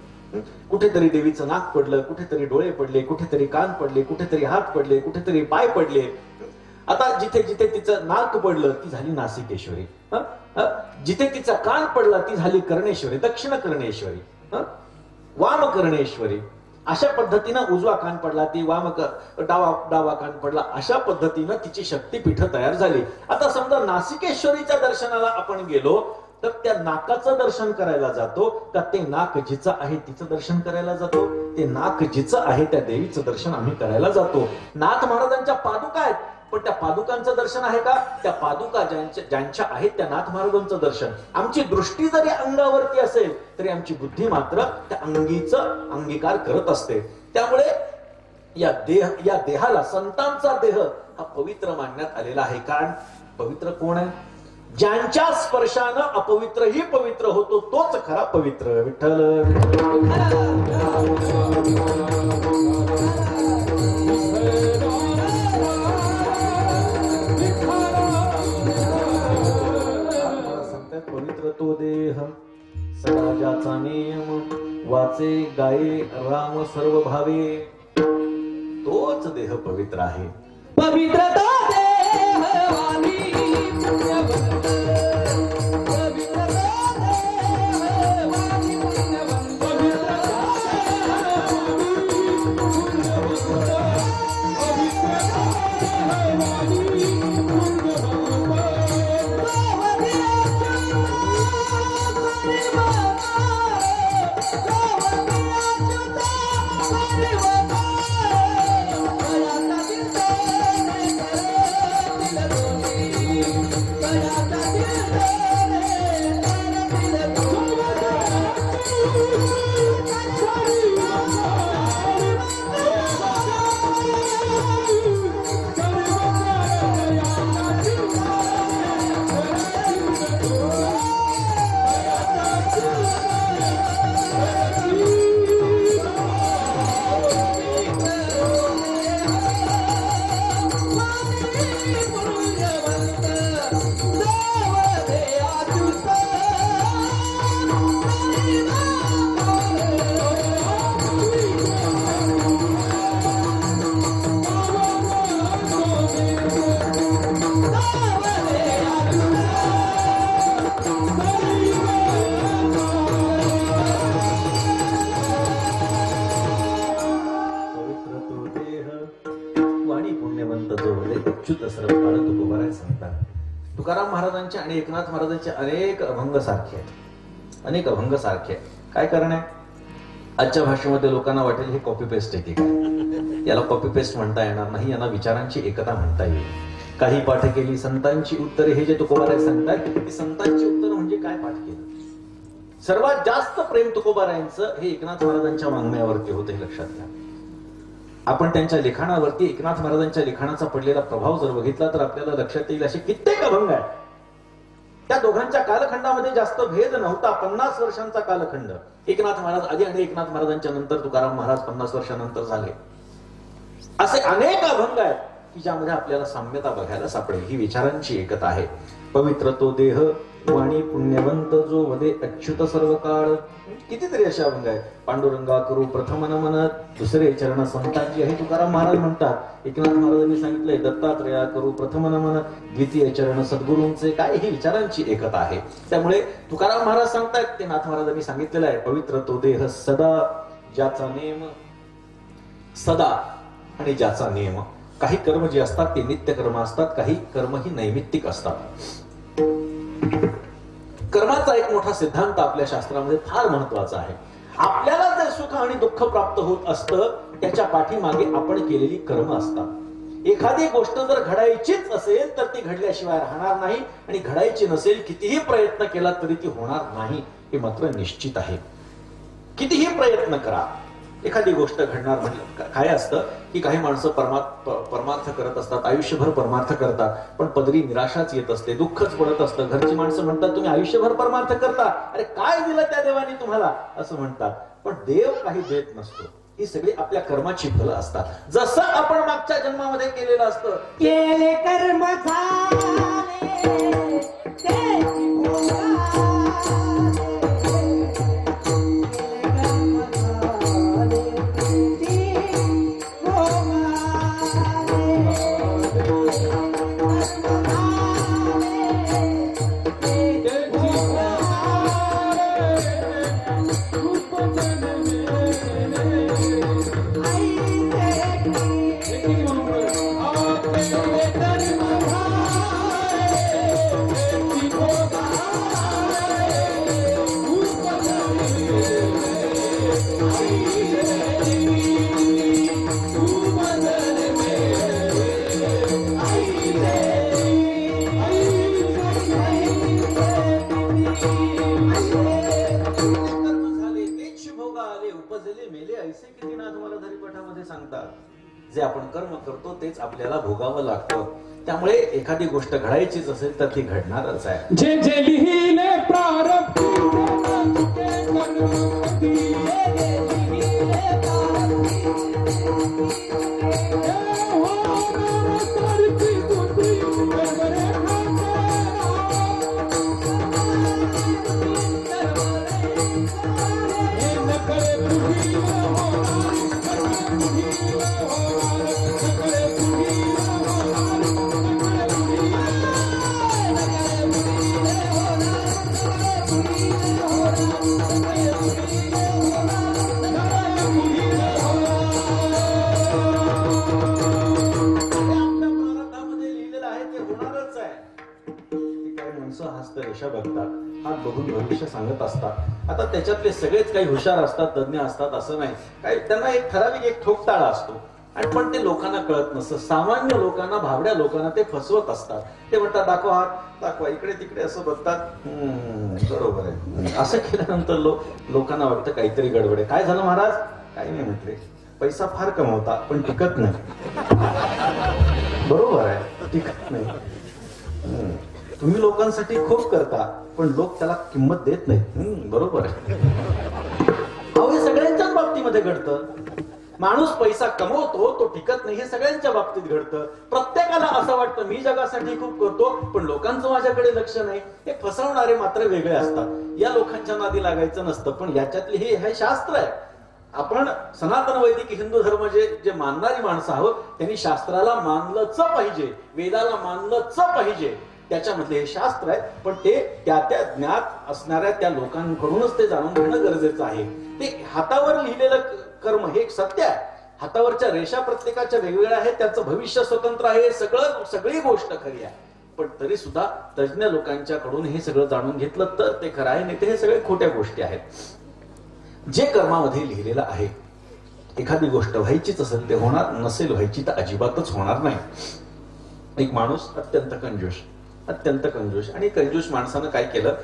कुठेतरी देवीचं नाक पडलं, कुठेतरी डोळे पडले, कुठेतरी कान पडले, कुठेतरी हात पडले, कुठेतरी पाय पडले. आता जिथे जिथे तिचं नाक पडलं ती झाली नासिकेश्वरी. जिथे तिचा कान पडला ती झाली कर्णेश्वरी, दक्षिण कर्णेश्वरी, वाम कर्णेश्वरी. अशा पद्धतीनं उजवा कान पडला ती डावा कान पडला. अशा पद्धतीनं तिची शक्तीपीठ तयार झाली. आता समजा नासिकेश्वरीच्या दर्शनाला आपण गेलो तर त्या नाकाचं दर्शन करायला जातो का ते नाक जिचं आहे तिचं दर्शन करायला जातो? ते नाक जिचं आहे त्या देवीचं दर्शन आम्ही करायला जातो. नाथ महाराजांच्या पादुका आहेत पण त्या पादुकांचं दर्शन आहे का? त्या पादुका ज्यांच्या आहेत त्या नाथ महाराजांचं दर्शन. आमची दृष्टी जरी अंगावरती असेल तरी आमची बुद्धी मात्र त्या अंगीचं अंगीकार करत असते. त्यामुळे या देहाला, संतांचा देह हा पवित्र मानण्यात आलेला आहे. कारण पवित्र कोण आहे? ज्यांच्या स्पर्शानं अपवित्रही पवित्र होतो तोच खरा पवित्र. विठ्ठल पवित्र तो देह सदा ज्याचा नेम वाचे गाये राम सर्व भावे तोच देह पवित्र आहे. पवित्र तो देह वाणी पुण्यवंत, पवित्र तो देह वाणी पुण्यवंत, पवित्र तुकाराम महाराजांचे आणि एकनाथ महाराजांचे अनेक अभंग सारखे आहेत. अनेक अभंग सारखे आहेत. काय कारण आहे? आजच्या भाषेमध्ये लोकांना वाटेल हे कॉपी पेस्ट आहे की काय. याला कॉपी पेस्ट म्हणता येणार नाही. यांना विचारांची एकता म्हणता येईल. काही पाठ केली संतांची उत्तरे, हे जे तुकोबाराय सांगतात ती संतांची उत्तर म्हणजे काय? काय पाठ केलं? सर्वात जास्त प्रेम तुकोबारायांचं हे एकनाथ महाराजांच्या वाङ्मयावरती होतं, हे लक्षात घ्या. आपण त्यांच्या लिखाणावरती एकनाथ महाराजांच्या लिखाणाचा पडलेला प्रभाव जर बघितला तर आपल्याला लक्षात येईल असे कित्येक अभंग आहेत. त्या दोघांच्या कालखंडामध्ये जास्त भेद नव्हता. 50 वर्षांचा कालखंड. एकनाथ महाराज आधी आणि एकनाथ महाराजांच्या नंतर तुकाराम महाराज 50 वर्षानंतर झाले. असे अनेक अभंग आहेत की ज्यामध्ये आपल्याला साम्यता बघायला सापडेल. ही विचारांची एकता आहे. पवित्र तो देह वाणी पुण्यवंत जो वदे अच्युत सर्व काळ. कितीतरी असे अभंग आहेत. पांडुरंगा करू प्रथम नमन, दुसरे चरण संतांची आहे तुकाराम महाराज म्हणतात. एकनाथ महाराजांनी सांगितलंय दत्तात्रया करू प्रथम नमन, द्वितीय चरण सद्गुरूंचे. काय ही विचारांची एकता आहे. त्यामुळे तुकाराम महाराज सांगतायत ते नाथ महाराजांनी सांगितलेलं आहे. पवित्र तो देह सदा ज्याचा नेम, सदा आणि ज्याचा नेम. काही कर्म जे असतात ते नित्य कर्म असतात, काही कर्म ही नैमित्तिक असतात. कर्माचा एक मोठा सिद्धांत आपल्या शास्त्रामध्ये फार महत्वाचा आहे. आपल्याला जे सुख आणि दुःख प्राप्त होत असतं त्याच्या पाठीमागे आपण केलेली कर्म असतात. एखादी गोष्ट जर घडायचीच असेल तर ती घडल्याशिवाय राहणार नाही, आणि घडायची नसेल कितीही प्रयत्न केला तरी ती होणार नाही, हे मात्र निश्चित आहे. कितीही प्रयत्न करा एखादी गोष्ट घडणार. म्हणजे काय असतं की काही माणसं परमार्थ करत असतात, आयुष्यभर परमार्थ करतात, पण पदरी निराशाच येत असते, दुःखच पडत असतं. घरची माणसं म्हणतात तुम्ही आयुष्यभर परमार्थ करता, अरे काय दिलं त्या देवाने तुम्हाला, असं म्हणतात. पण देव काही देत नसतो. ही सगळी आपल्या कर्माची फलं असतात. जसं आपण मागच्या जन्मामध्ये केलेलं असतं. केले कर्म झाले ते जे आपण कर्म करतो तेच आपल्याला भोगावं लागतं. त्यामुळे एखादी गोष्ट घडायचीच असेल तर ती घडणारच आहे. जे जे लिहिले प्रारब्ध रेषा बघतात, हात बघून भविष्य सांगत असतात. आता त्याच्यातले सगळेच काही हुशार असतात, तज्ञ असतात असं नाही. काही त्यांना एक ठराविक एक ठोकताळा असतो, आणि पण ते लोकांना कळत नसतं. सामान्य लोकांना, भावड्या लोकांना ते फसवत असतात. ते म्हणतात दाखवा हात दाखवा, इकडे तिकडे असं बघतात. बरोबर आहे असं केल्यानंतर लोकांना वाटतं काहीतरी गडबड आहे. काय झालं महाराज? काही नाही म्हटले, पैसा फार कमवता पण टिकत नाही. बरोबर आहे, टिकत नाही. तुम्ही लोकांसाठी खूप करता पण लोक त्याला किंमत देत नाहीत. बरोबर आहे. हे सगळ्यांच्याच बाबतीमध्ये घडतं. माणूस पैसा कमवतो तो टिकत नाही, हे सगळ्यांच्या बाबतीत घडतं. प्रत्येकाला असं वाटतं मी जगासाठी खूप करतो पण लोकांचं माझ्याकडे लक्ष नाही. हे फसवणारे मात्र वेगळे असतात. या लोकांच्या नादी लागायचं नसतं. पण याच्यातले हे शास्त्र आहे. आपण सनातन वैदिक हिंदू धर्म जे मानणारी माणसं आहोत त्यांनी शास्त्राला मानलंच पाहिजे, वेदाला मानलंच पाहिजे. त्याच्यामधले हे शास्त्र आहे, पण ते त्या ज्ञात असणाऱ्या त्या लोकांकडूनच ते जाणून घेणं गरजेचं आहे. ते हातावर लिहिलेलं कर्म हे एक सत्य आहे. हातावरच्या रेषा प्रत्येकाच्या वेगवेगळ्या आहेत, त्याचं भविष्य स्वतंत्र आहे, सगळी गोष्ट खरी आहे. पण तरी सुद्धा तज्ञ लोकांच्याकडून हे सगळं जाणून घेतलं तर ते खरं आहे, नाही ते हे सगळे खोट्या गोष्टी आहेत. जे कर्मामध्ये लिहिलेलं आहे, एखादी गोष्ट व्हायचीच असेल ते होणार, नसेल व्हायची तर अजिबातच होणार नाही. एक माणूस अत्यंत कंजूस, अत्यंत कंजूष. आणि कंजूष माणसानं काय केलं,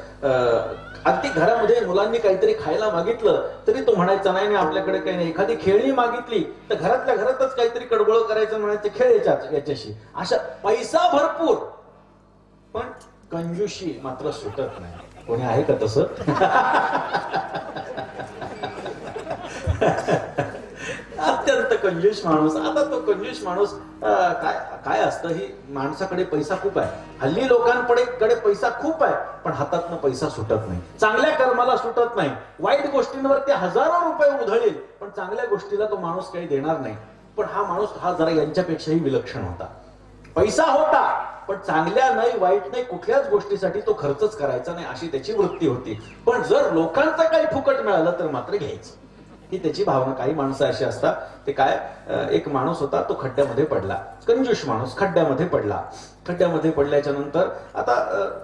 अगदी घरामध्ये मुलांनी काहीतरी खायला मागितलं तरी तो म्हणायचा नाही नाही आपल्याकडे काही नाही. एखादी खेळणी मागितली तर घरातल्या घरातच काहीतरी कडबोळ करायचं, म्हणायचं खेळ याच्याशी. अशा पैसा भरपूर पण कंजूशी मात्र सुटत नाही. कोणी आहे का तसं? अत्यंत कंजूस माणूस. आता तो कंजूस माणूस काय असतं, ही माणसाकडे पैसा खूप आहे. हल्ली लोकांकडे पैसा खूप आहे पण हातातनं पैसा सुटत नाही. चांगल्या कर्माला सुटत नाही. वाईट गोष्टींवर ते हजारो रुपये उधळेल पण चांगल्या गोष्टीला तो माणूस काही देणार नाही. पण हा माणूस हा जरा यांच्यापेक्षाही विलक्षण होता. पैसा होता पण चांगल्या नाही वाईट नाही कुठल्याच गोष्टीसाठी तो खर्चच करायचा नाही अशी त्याची वृत्ती होती. पण जर लोकांचं काही फुकट मिळालं तर मात्र घ्यायचं, ही त्याची भावना. काही माणसं अशी असतात, ते काय, एक माणूस होता तो खड्ड्यामध्ये पडला. कंजूष माणूस खड्ड्यामध्ये पडला. खड्ड्यामध्ये पडल्याच्या नंतर आता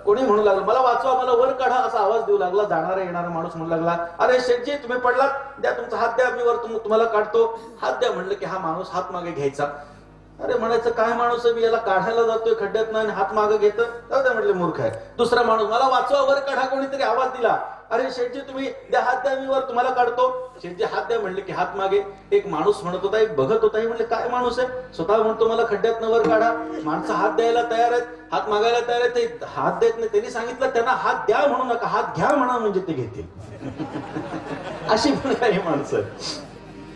कोणी म्हणू लागलं मला वाचवा, मला वर काढा असा आवाज देऊ लागला. जाणारा येणारा माणूस म्हणू लागला अरे शेठजी तुम्ही पडलात, द्या तुमचा हात द्या, मी वर तुम्हाला काढतो. हात द्या म्हणलं की हा माणूस हात मागे घ्यायचा. अरे म्हणायचं काय माणूस आहे, मी याला काढायला जातोय खड्ड्यात आणि हात मागे घेतं. जाऊ म्हटले मूर्ख आहे. दुसरा माणूस मला वाचवा, वर काढा. कोणीतरी आवाज दिला अरे शेठजी तुम्ही द्या हात द्या, मी वर तुम्हाला काढतो. शेठजी हात द्या म्हणले की हात मागे. एक माणूस म्हणत होता, एक बघत होता. म्हणले काय माणूस आहे, स्वतः म्हणतो मला खड्ड्यात वर काढा. माणसं हात द्यायला तयार आहेत, हात मागायला तयार आहेत, ते हात देत नाही. त्यांनी सांगितलं त्यांना हात द्या म्हणू नका, हात घ्या म्हणा म्हणजे ते घेतील. अशी पण काही माणसं.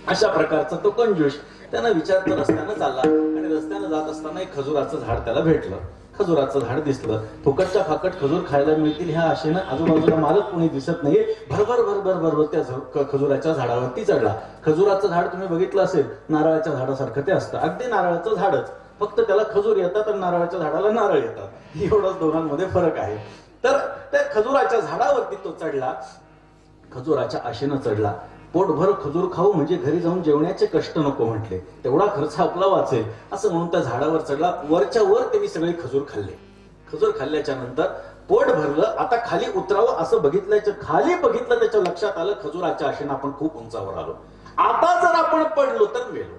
अशा प्रकारचा तो कंजूष. त्यानं विचारत रस्त्यानं चालला आणि रस्त्यानं जात असताना एक खजुराचं झाड त्याला भेटलं. खजुराचं झाड दिसलं. फुकटच्या फाकट खजूर खायला मिळतील ह्या आशेनं आजूबाजूला मालक कोणी दिसत नाहीये. भरभर भरभर भरभर त्या खजुराच्या झाडावरती चढला. खजुराचं झाड तुम्ही बघितलं असेल, नारळाच्या झाडासारखं ते असतं. अगदी नारळाचं झाडच, फक्त त्याला खजूर येतात आणि नारळाच्या झाडाला नारळ येतात. एवढाच दोघांमध्ये फरक आहे. तर त्या खजुराच्या झाडावरती तो चढला. खजुराच्या आशेनं चढला. पोटभर खजूर खाऊ म्हणजे घरी जाऊन जेवण्याचे कष्ट नको म्हटले, तेवढा खर्च आपला वाचेल असं म्हणून त्या झाडावर चढला. वरच्या वर त्यांनी सगळे खजूर खाल्ले. खजूर खाल्ल्याच्या नंतर पोट भरलं. आता खाली उतरावं असं खाली बघितलं, त्याच्या लक्षात आलं खजुराच्या आशेनं आपण खूप उंचावर आलो. आता जर आपण पडलो तर मेलो.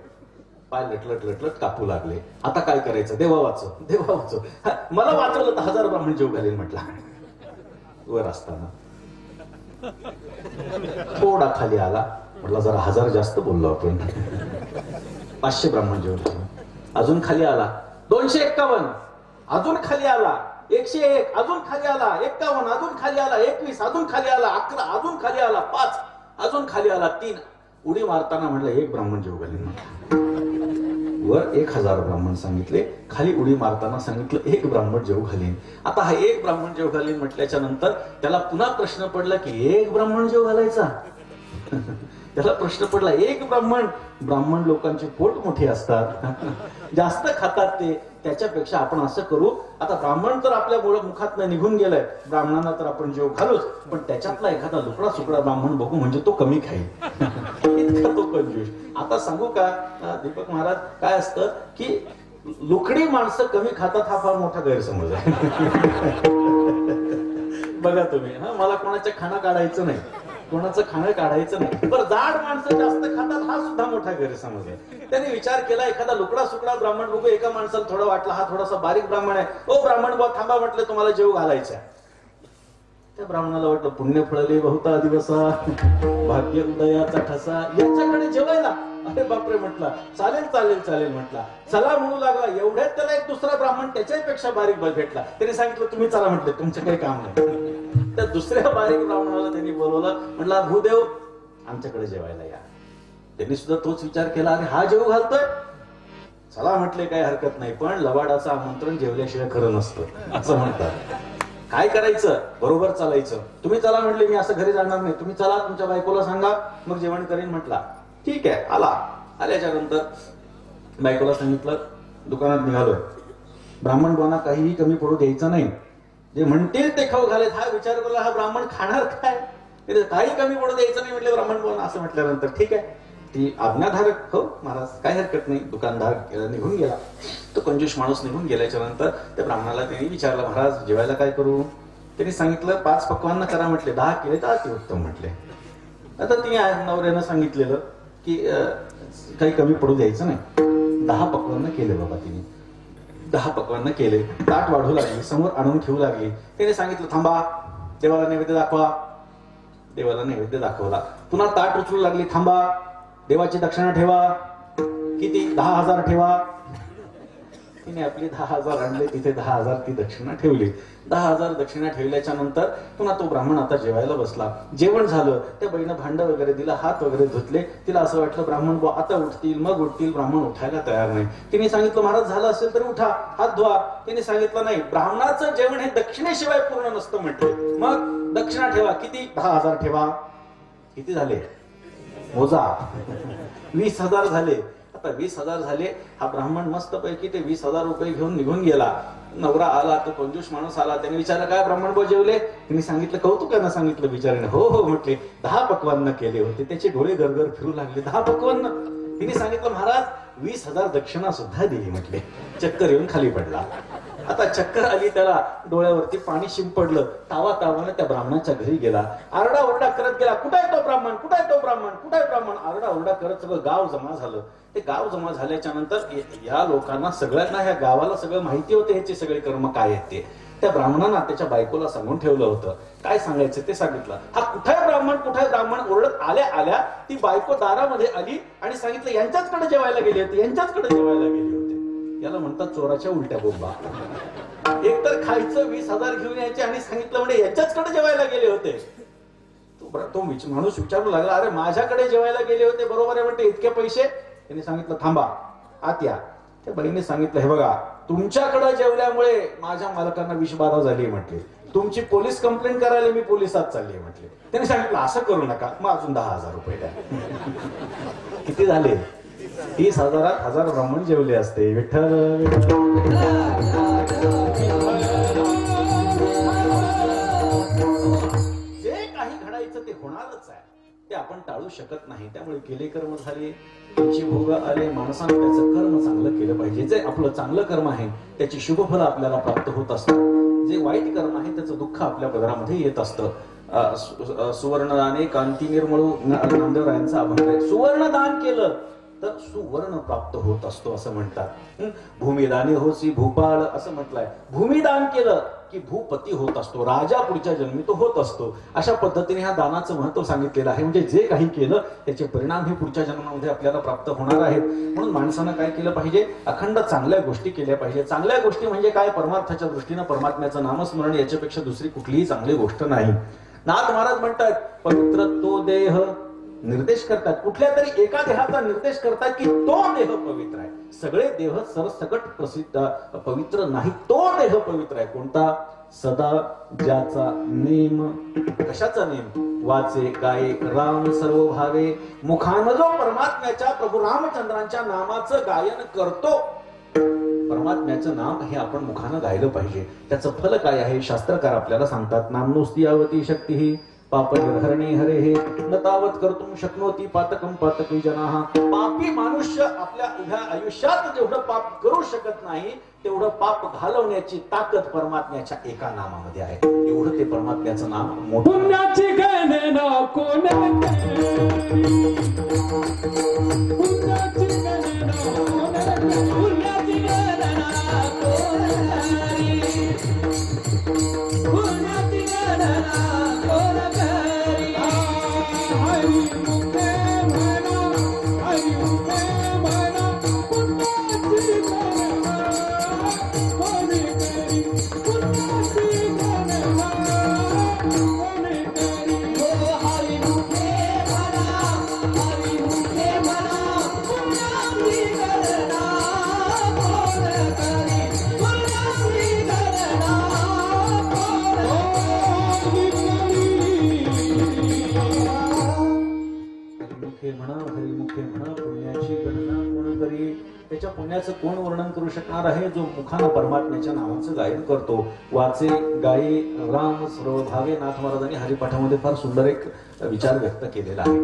पाय लटलट लटलट कापू लागले. आता काय करायचं, देवा वाचव, देवा वाचव. मला वाचवलं तर 1000 ब्राह्मण जीव घालेल म्हटला. वर असताना थोडा खाली आला. म्हटलं जरा 1000 जास्त बोललो आपण. 500 ब्राह्मण जीव घालून. अजून खाली आला 251. अजून खाली आला 101. अजून खाली आला 51. अजून खाली आला 21. अजून खाली आला 11. अजून खाली आला 5. अजून खाली आला 3. उडी मारताना म्हटलं 1 ब्राह्मण जीव घालीन. वर 1000 ब्राह्मण सांगितले, खाली उडी मारताना सांगितलं 1 ब्राह्मण जेव घालीन. आता हा 1 ब्राह्मण जेव घालीन म्हटल्याच्या नंतर त्याला पुन्हा प्रश्न पडला की 1 ब्राह्मण जेव घालायचा. त्याला प्रश्न पडला 1 ब्राह्मण लोकांचे पोट मोठे असतात, जास्त खातात ते, त्याच्यापेक्षा आपण असं करू, आता ब्राह्मण तर आपल्या मुखात निघून गेलाय, ब्राह्मणांना तर आपण जेव घालूच, पण त्याच्यातला एखादा लुकडा सुकडा ब्राह्मण बघू म्हणजे तो कमी खाईल. इतका तो कंजूस. आता सांगू का दीपक महाराज, काय असतं की लुकडी माणसं कमी खातात हा फार मोठा गैरसमज आहे. बघा तुम्ही, मला कोणाच्या खाणं काढायचं नाही, कोणाचं खाणं काढायचं नाही, पण जाड माणसं जास्त खातात हा सुद्धा मोठा गैरसमज आहे. त्याने विचार केला एखादा लुकडा सुकडा ब्राह्मण बघू, एका माणसाला थोडं वाटलं हा थोडासा बारीक ब्राह्मण आहे, ओ ब्राह्मण बा थांबा म्हटलं तुम्हाला जेव घालायचा. त्या ब्राह्मणाला वाटलं पुण्य फळले बहुता दिवसा, भाग्य उदयाचा ठसा, याच्याकडे जेवायला. अरे बापरे म्हटला, चालेल चालेल चालेल म्हटला, चला म्हणू लागला. एवढ्यात त्याला एक दुसरा ब्राह्मण त्याच्यापेक्षा बारीक भेटला. त्याने सांगितलं तुम्ही चला म्हटलं, तुमचं काही काम नाही. त्या दुसऱ्या बारीक ब्राह्मणाला त्यांनी बोलवलं, म्हटला भूदेव आमच्याकडे जेवायला या. त्यांनी सुद्धा तोच विचार केला, अरे हा जेव घालतोय, चला म्हटले काही हरकत नाही, पण लवाडाचं आमंत्रण जेवल्याशिवाय खरं नसतं असं म्हणतात. काय करायचं, बरोबर चालायचं. तुम्ही चला म्हटले, मी असं घरी जाणार नाही, तुम्ही चला तुमच्या बायकोला सांगा मग जेवण करीन म्हटला. ठीक आहे आला. आल्याच्या नंतर बायकोला सांगितलं दुकानात निघालोय, ब्राह्मण बोना काहीही कमी पडू द्यायचं नाही, जे म्हणतील ते खाऊ घालेत. हा विचार केला हा ब्राह्मण खाणार काय, काही कमी पडू द्यायचं नाही म्हटलं ब्राह्मण बोना. असं म्हटल्यानंतर ठीक आहे, ती आज्ञाधारक हो महाराज काय हरकत नाही. दुकानदार निघून गेला. तो कंजूस माणूस निघून गेल्याच्या नंतर त्या ब्राह्मणाला त्यांनी विचारलं, महाराज जेवायला काय करू. त्यांनी सांगितलं 5 पक्वान्न करा म्हटले, 10 केले तर अति उत्तम म्हटले. आता ती नवऱ्यानं सांगितलेलं की काही कमी पडू द्यायचं नाही, 10 पक्वान्न केले बाबा तिने. 10 पक्वान्न केले, ताट वाढू लागली, समोर आणून ठेवू लागली. त्याने सांगितलं थांबा, देवाला नैवेद्य दाखवा. देवाला नैवेद्य दाखवला. पुन्हा ताट उचलू लागली, थांबा, देवाची दक्षिणा ठेवा. किती? 10,000 ठेवा. तिने आपली 10,000 आणले, तिथे 10,000 ती दक्षिणा ठेवली. 10,000 दक्षिणा ठेवल्याच्या नंतर पुन्हा तो ब्राह्मण आता जेवायला बसला. जेवण झालं, त्या बाईनं भांड वगैरे दिलं, हात वगैरे धुतले. तिला असं वाटलं ब्राह्मण आता उठतील, मग उठतील. ब्राह्मण उठायला तयार नाही. तिने सांगितलं महाराज झालं असेल तर उठा, हात धुवा. तिने सांगितलं नाही, ब्राह्मणाचं जेवण हे दक्षिणेशिवाय पूर्ण नसतं म्हटलं. मग दक्षिणा ठेवा. किती? 10,000 ठेवा. किती झाले? मोजा. 20,000 झाले. आता 20,000 झाले. हा ब्राह्मण मस्त पैकी ते 20,000 रुपये घेऊन निघून गेला. नवरा आला, तो कंजूस माणूस आला. त्याने विचारलं काय ब्राह्मण भाऊ जेवले? तिने सांगितलं कौतुकानं सांगितलं बिचारीने. हो हो म्हटले. 10 पक्वान्न केले होते. त्याचे डोळे गरगर फिरू लागले. 10 पक्वान्न. तिने सांगितलं महाराज 20,000 दक्षिणा सुद्धा दिली म्हटले. चक्कर येऊन खाली पडला. आता चक्कर आली त्याला, डोळ्यावरती पाणी शिंपडलं. तावाने त्या ब्राह्मणाच्या घरी गेला. आरडा ओरडा करत गेला, कुठे आहे तो ब्राह्मण, कुठे आहे तो ब्राह्मण, कुठे आहे ब्राह्मण. आरडा ओरडा करत सगळं गाव जमा झालं. ते गाव जमा झाल्याच्या नंतर या लोकांना सगळ्यांना, ह्या गावाला सगळं माहिती होते ह्याचे सगळे कर्म काय आहेत ते. त्या ब्राह्मणांना त्याच्या बायकोला सांगून ठेवलं होतं. काय सांगायचं ते सांगितलं. हा कुठे ब्राह्मण, कुठे ब्राह्मण ओरडत आल्या आल्या ती बायको दारामध्ये आली आणि सांगितलं यांच्याचकडे जेवायला गेले होते, यांच्याचकडे जेवायला गेले होते. याला म्हणतात चोराच्या उलट्या बोंबा. एकतर खायचं 20,000 घेऊन यायचे आणि सांगितलं म्हणजे याच्याचकडे जेवायला गेले होते. तो माणूस विचारू लागला, अरे माझ्याकडे जेवायला गेले होते बरोबर आहे म्हणते, इतके पैसे? त्यांनी सांगितलं थांबा, आत या. त्या बाईने सांगितलं हे बघा, तुमच्याकडे जेवल्यामुळे माझ्या मालकांना विषबाधा झाली म्हटले. तुमची पोलीस कंप्लेंट करायला मी पोलिसात चालली म्हटले. त्यांनी सांगितलं असं करू नका, मग अजून 10,000 रुपये द्या. किती झाले? 30,000 1000 ब्राह्मण जेवले असते. विठ्ठल जे काही घडायचं ते होणारच आहे, ते आपण टाळू शकत नाही. त्यामुळे केले कर्म झाले, तुमची भोग आले. माणसाने त्याचं कर्म चांगलं केलं पाहिजे. जे आपलं चांगलं कर्म आहे त्याची शुभफलं आपल्याला प्राप्त होत असतं. जे वाईट कर्म आहे त्याचं दुःख आपल्या पदरामध्ये येत असतं. सुवर्णदाने कांती निर्मळू नामदेवरायांचा अभंग आहे. सुवर्णदान केलं तर सुवर्ण प्राप्त होत असतो असं म्हणतात. भूमिदानी होसी भूपाळ असं म्हटलंय. भूमिदान केलं की भूपती होत असतो, राजा पुढच्या जन्मी तो होत असतो. अशा पद्धतीने ह्या दानाचं महत्व सांगितलेलं आहे. म्हणजे जे काही केलं त्याचे परिणाम हे पुढच्या जन्मामध्ये आपल्याला प्राप्त होणार आहेत. म्हणून माणसानं काय केलं पाहिजे? अखंड चांगल्या गोष्टी केल्या पाहिजे. चांगल्या गोष्टी म्हणजे काय? परमार्थाच्या दृष्टीनं परमात्म्याचं नामस्मरण, याच्यापेक्षा दुसरी कुठलीही चांगली गोष्ट नाही. नाथ महाराज म्हणतात पवित्र तो देह निर्देश करतात, कुठल्या तरी एका देहाचा निर्देश करतात की तो देह पवित्र आहे. सगळे देह सरसकट प्रसिद्ध पवित्र नाही, तो देह पवित्र आहे. कोणता? सदा ज्याचा नेम. कशाचा नेम? वाचे गाये राम सर्व भावे. मुखानं जो परमात्म्याच्या प्रभू रामचंद्रांच्या नामाचं गायन करतो, परमात्म्याचं नाम हे आपण मुखानं गायलं पाहिजे. त्याचं फल काय आहे? शास्त्रकार आपल्याला सांगतात. नामनोस्ती यावती शक्ती पाप निर्हरणे हरे हे न तावत कर्तुम शक्नोती पातकम पातकी जनाः. पापी मनुष्य आपल्या उभ्या आयुष्यात जेवढं पाप करू शकत नाही तेवढं पाप घालवण्याची ताकद परमात्म्याच्या एका नामामध्ये आहे. एवढं ते परमात्म्याचं नाम मोठं. पुण्याची गणना कोण त्याच्या पुण्याचं कोण वर्णन करू शकणार आहे? जो मुखानं परमात्म्याच्या नावाचं गायन करतो. वाचे गाये राम सर्व भावे. नाथ महाराजांनी हरिपाठामध्ये फार सुंदर एक विचार व्यक्त केलेला आहे.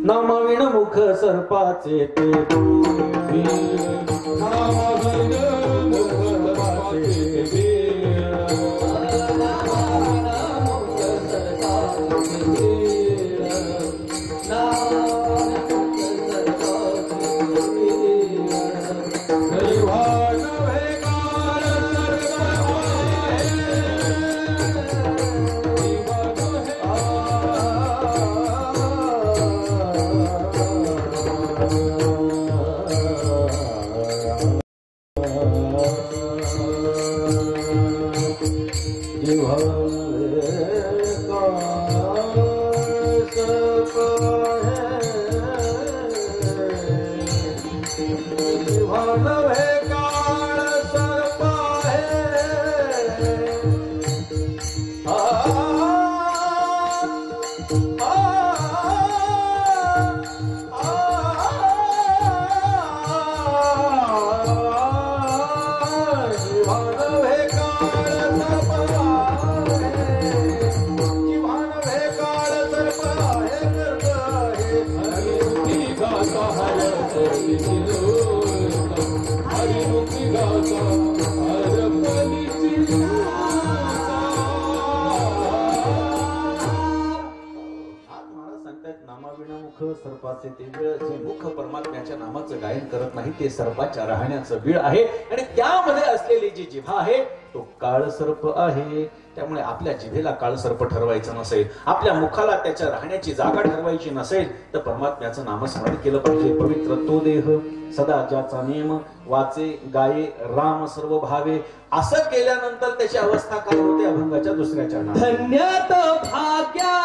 नामाविण मुख सर्पाचे ते Hare सर्पाचे ते बिळ, जे मुख परमात्म्याच्या नामाचं गायन करत नाही ते सर्पाच्या राहण्याचं बिळ आहे आणि त्यामध्ये असलेली जी जिभा आहे तो काळ सर्प आहे. त्यामुळे आपल्या जिभेला काळ सर्प ठरवायचं नसेल, आपल्या मुखाला त्याच्या राहण्याची जागा ठरवायची नसेल तर परमात्म्याचं नामस्मरण केलं पाहिजे. पवित्र तो देह सदा ज्याचा नेम वाचे गाये राम सर्व भावे, असं केल्यानंतर त्याची अवस्था काय होते अभंगाच्या दुसऱ्या चरणात. धन्य तो भाग्या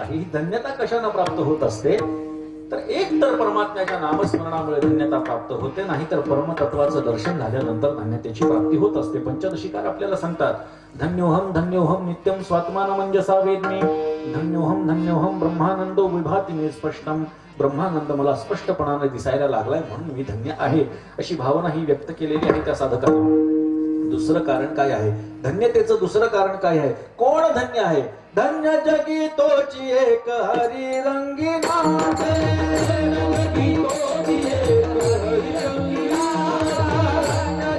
ही धन्यता कशाने प्राप्त होत असते तर एक तर परमात्म्याच्या नामस्मरणामुळे धन्यता प्राप्त होते, नाही तर परमतत्वाचं दर्शन झाल्यानंतर धन्यतेची प्राप्ती होत असते. पंचदशिकार आपल्याला सांगतात धन्योहम नित्यम स्वात्मान मंजसा वेदमी, धन्योहम ब्रह्मानंदो विभाती मे स्पष्टम, ब्रह्मानंद मला स्पष्टपणाने दिसायला लागलाय म्हणून मी धन्य आहे, अशी भावना ही व्यक्त केलेली आहे त्या साधकाने. दुसरं कारण काय आहे धन्यतेचं? दुसरं कारण काय आहे? कोण धन्य आहे? धन्य जगी तोची एक हरी रंगी नाचे, जगी तोची एक हरी रंगी नाचे,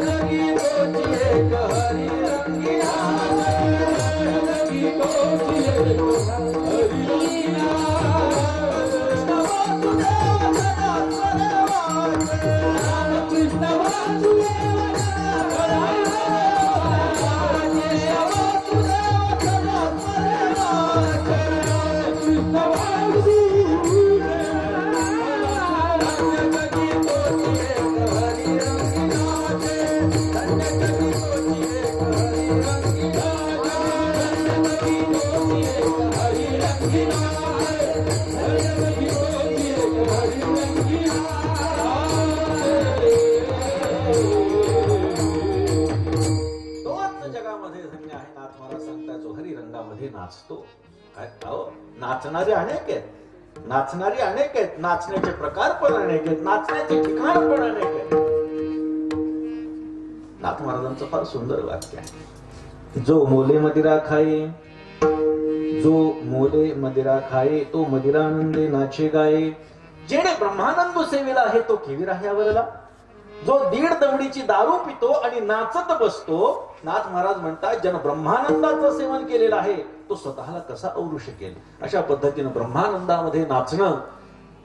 जगी तोची एक हरी रंगी नाचे, जगी तोची एक हरी रंगी नाचे. Krishna Vasudev Thank you. जगामध्ये धन्य आहे नाथ महाराज सांगता जो हरी रंगामध्ये नाचतो. काय नाचणारे अनेक आहेत, नाचणारी अनेक आहेत, नाचण्याचे प्रकार पण अनेक आहेत, नाचण्याचे ठिकाण पण अनेक आहेत. नाथ महाराजांचं फार सुंदर वाक्य आहे. जो मोले मदिरा खाये, जो मोले मदिरा खाये तो मदिरानंदे नाचे गाये. जेणे ब्रह्मानंद सेविला आहे तो केवी राह्यावरला. जो 1.5 दमडीची दारू पितो आणि नाचत बसतो, नाथ महाराज म्हणतात जन ब्रह्मानंदाचं सेवन केलेलं आहे तो स्वतःला कसा आवरू शकेल. अशा पद्धतीनं ब्रह्मानंदामध्ये नाचणं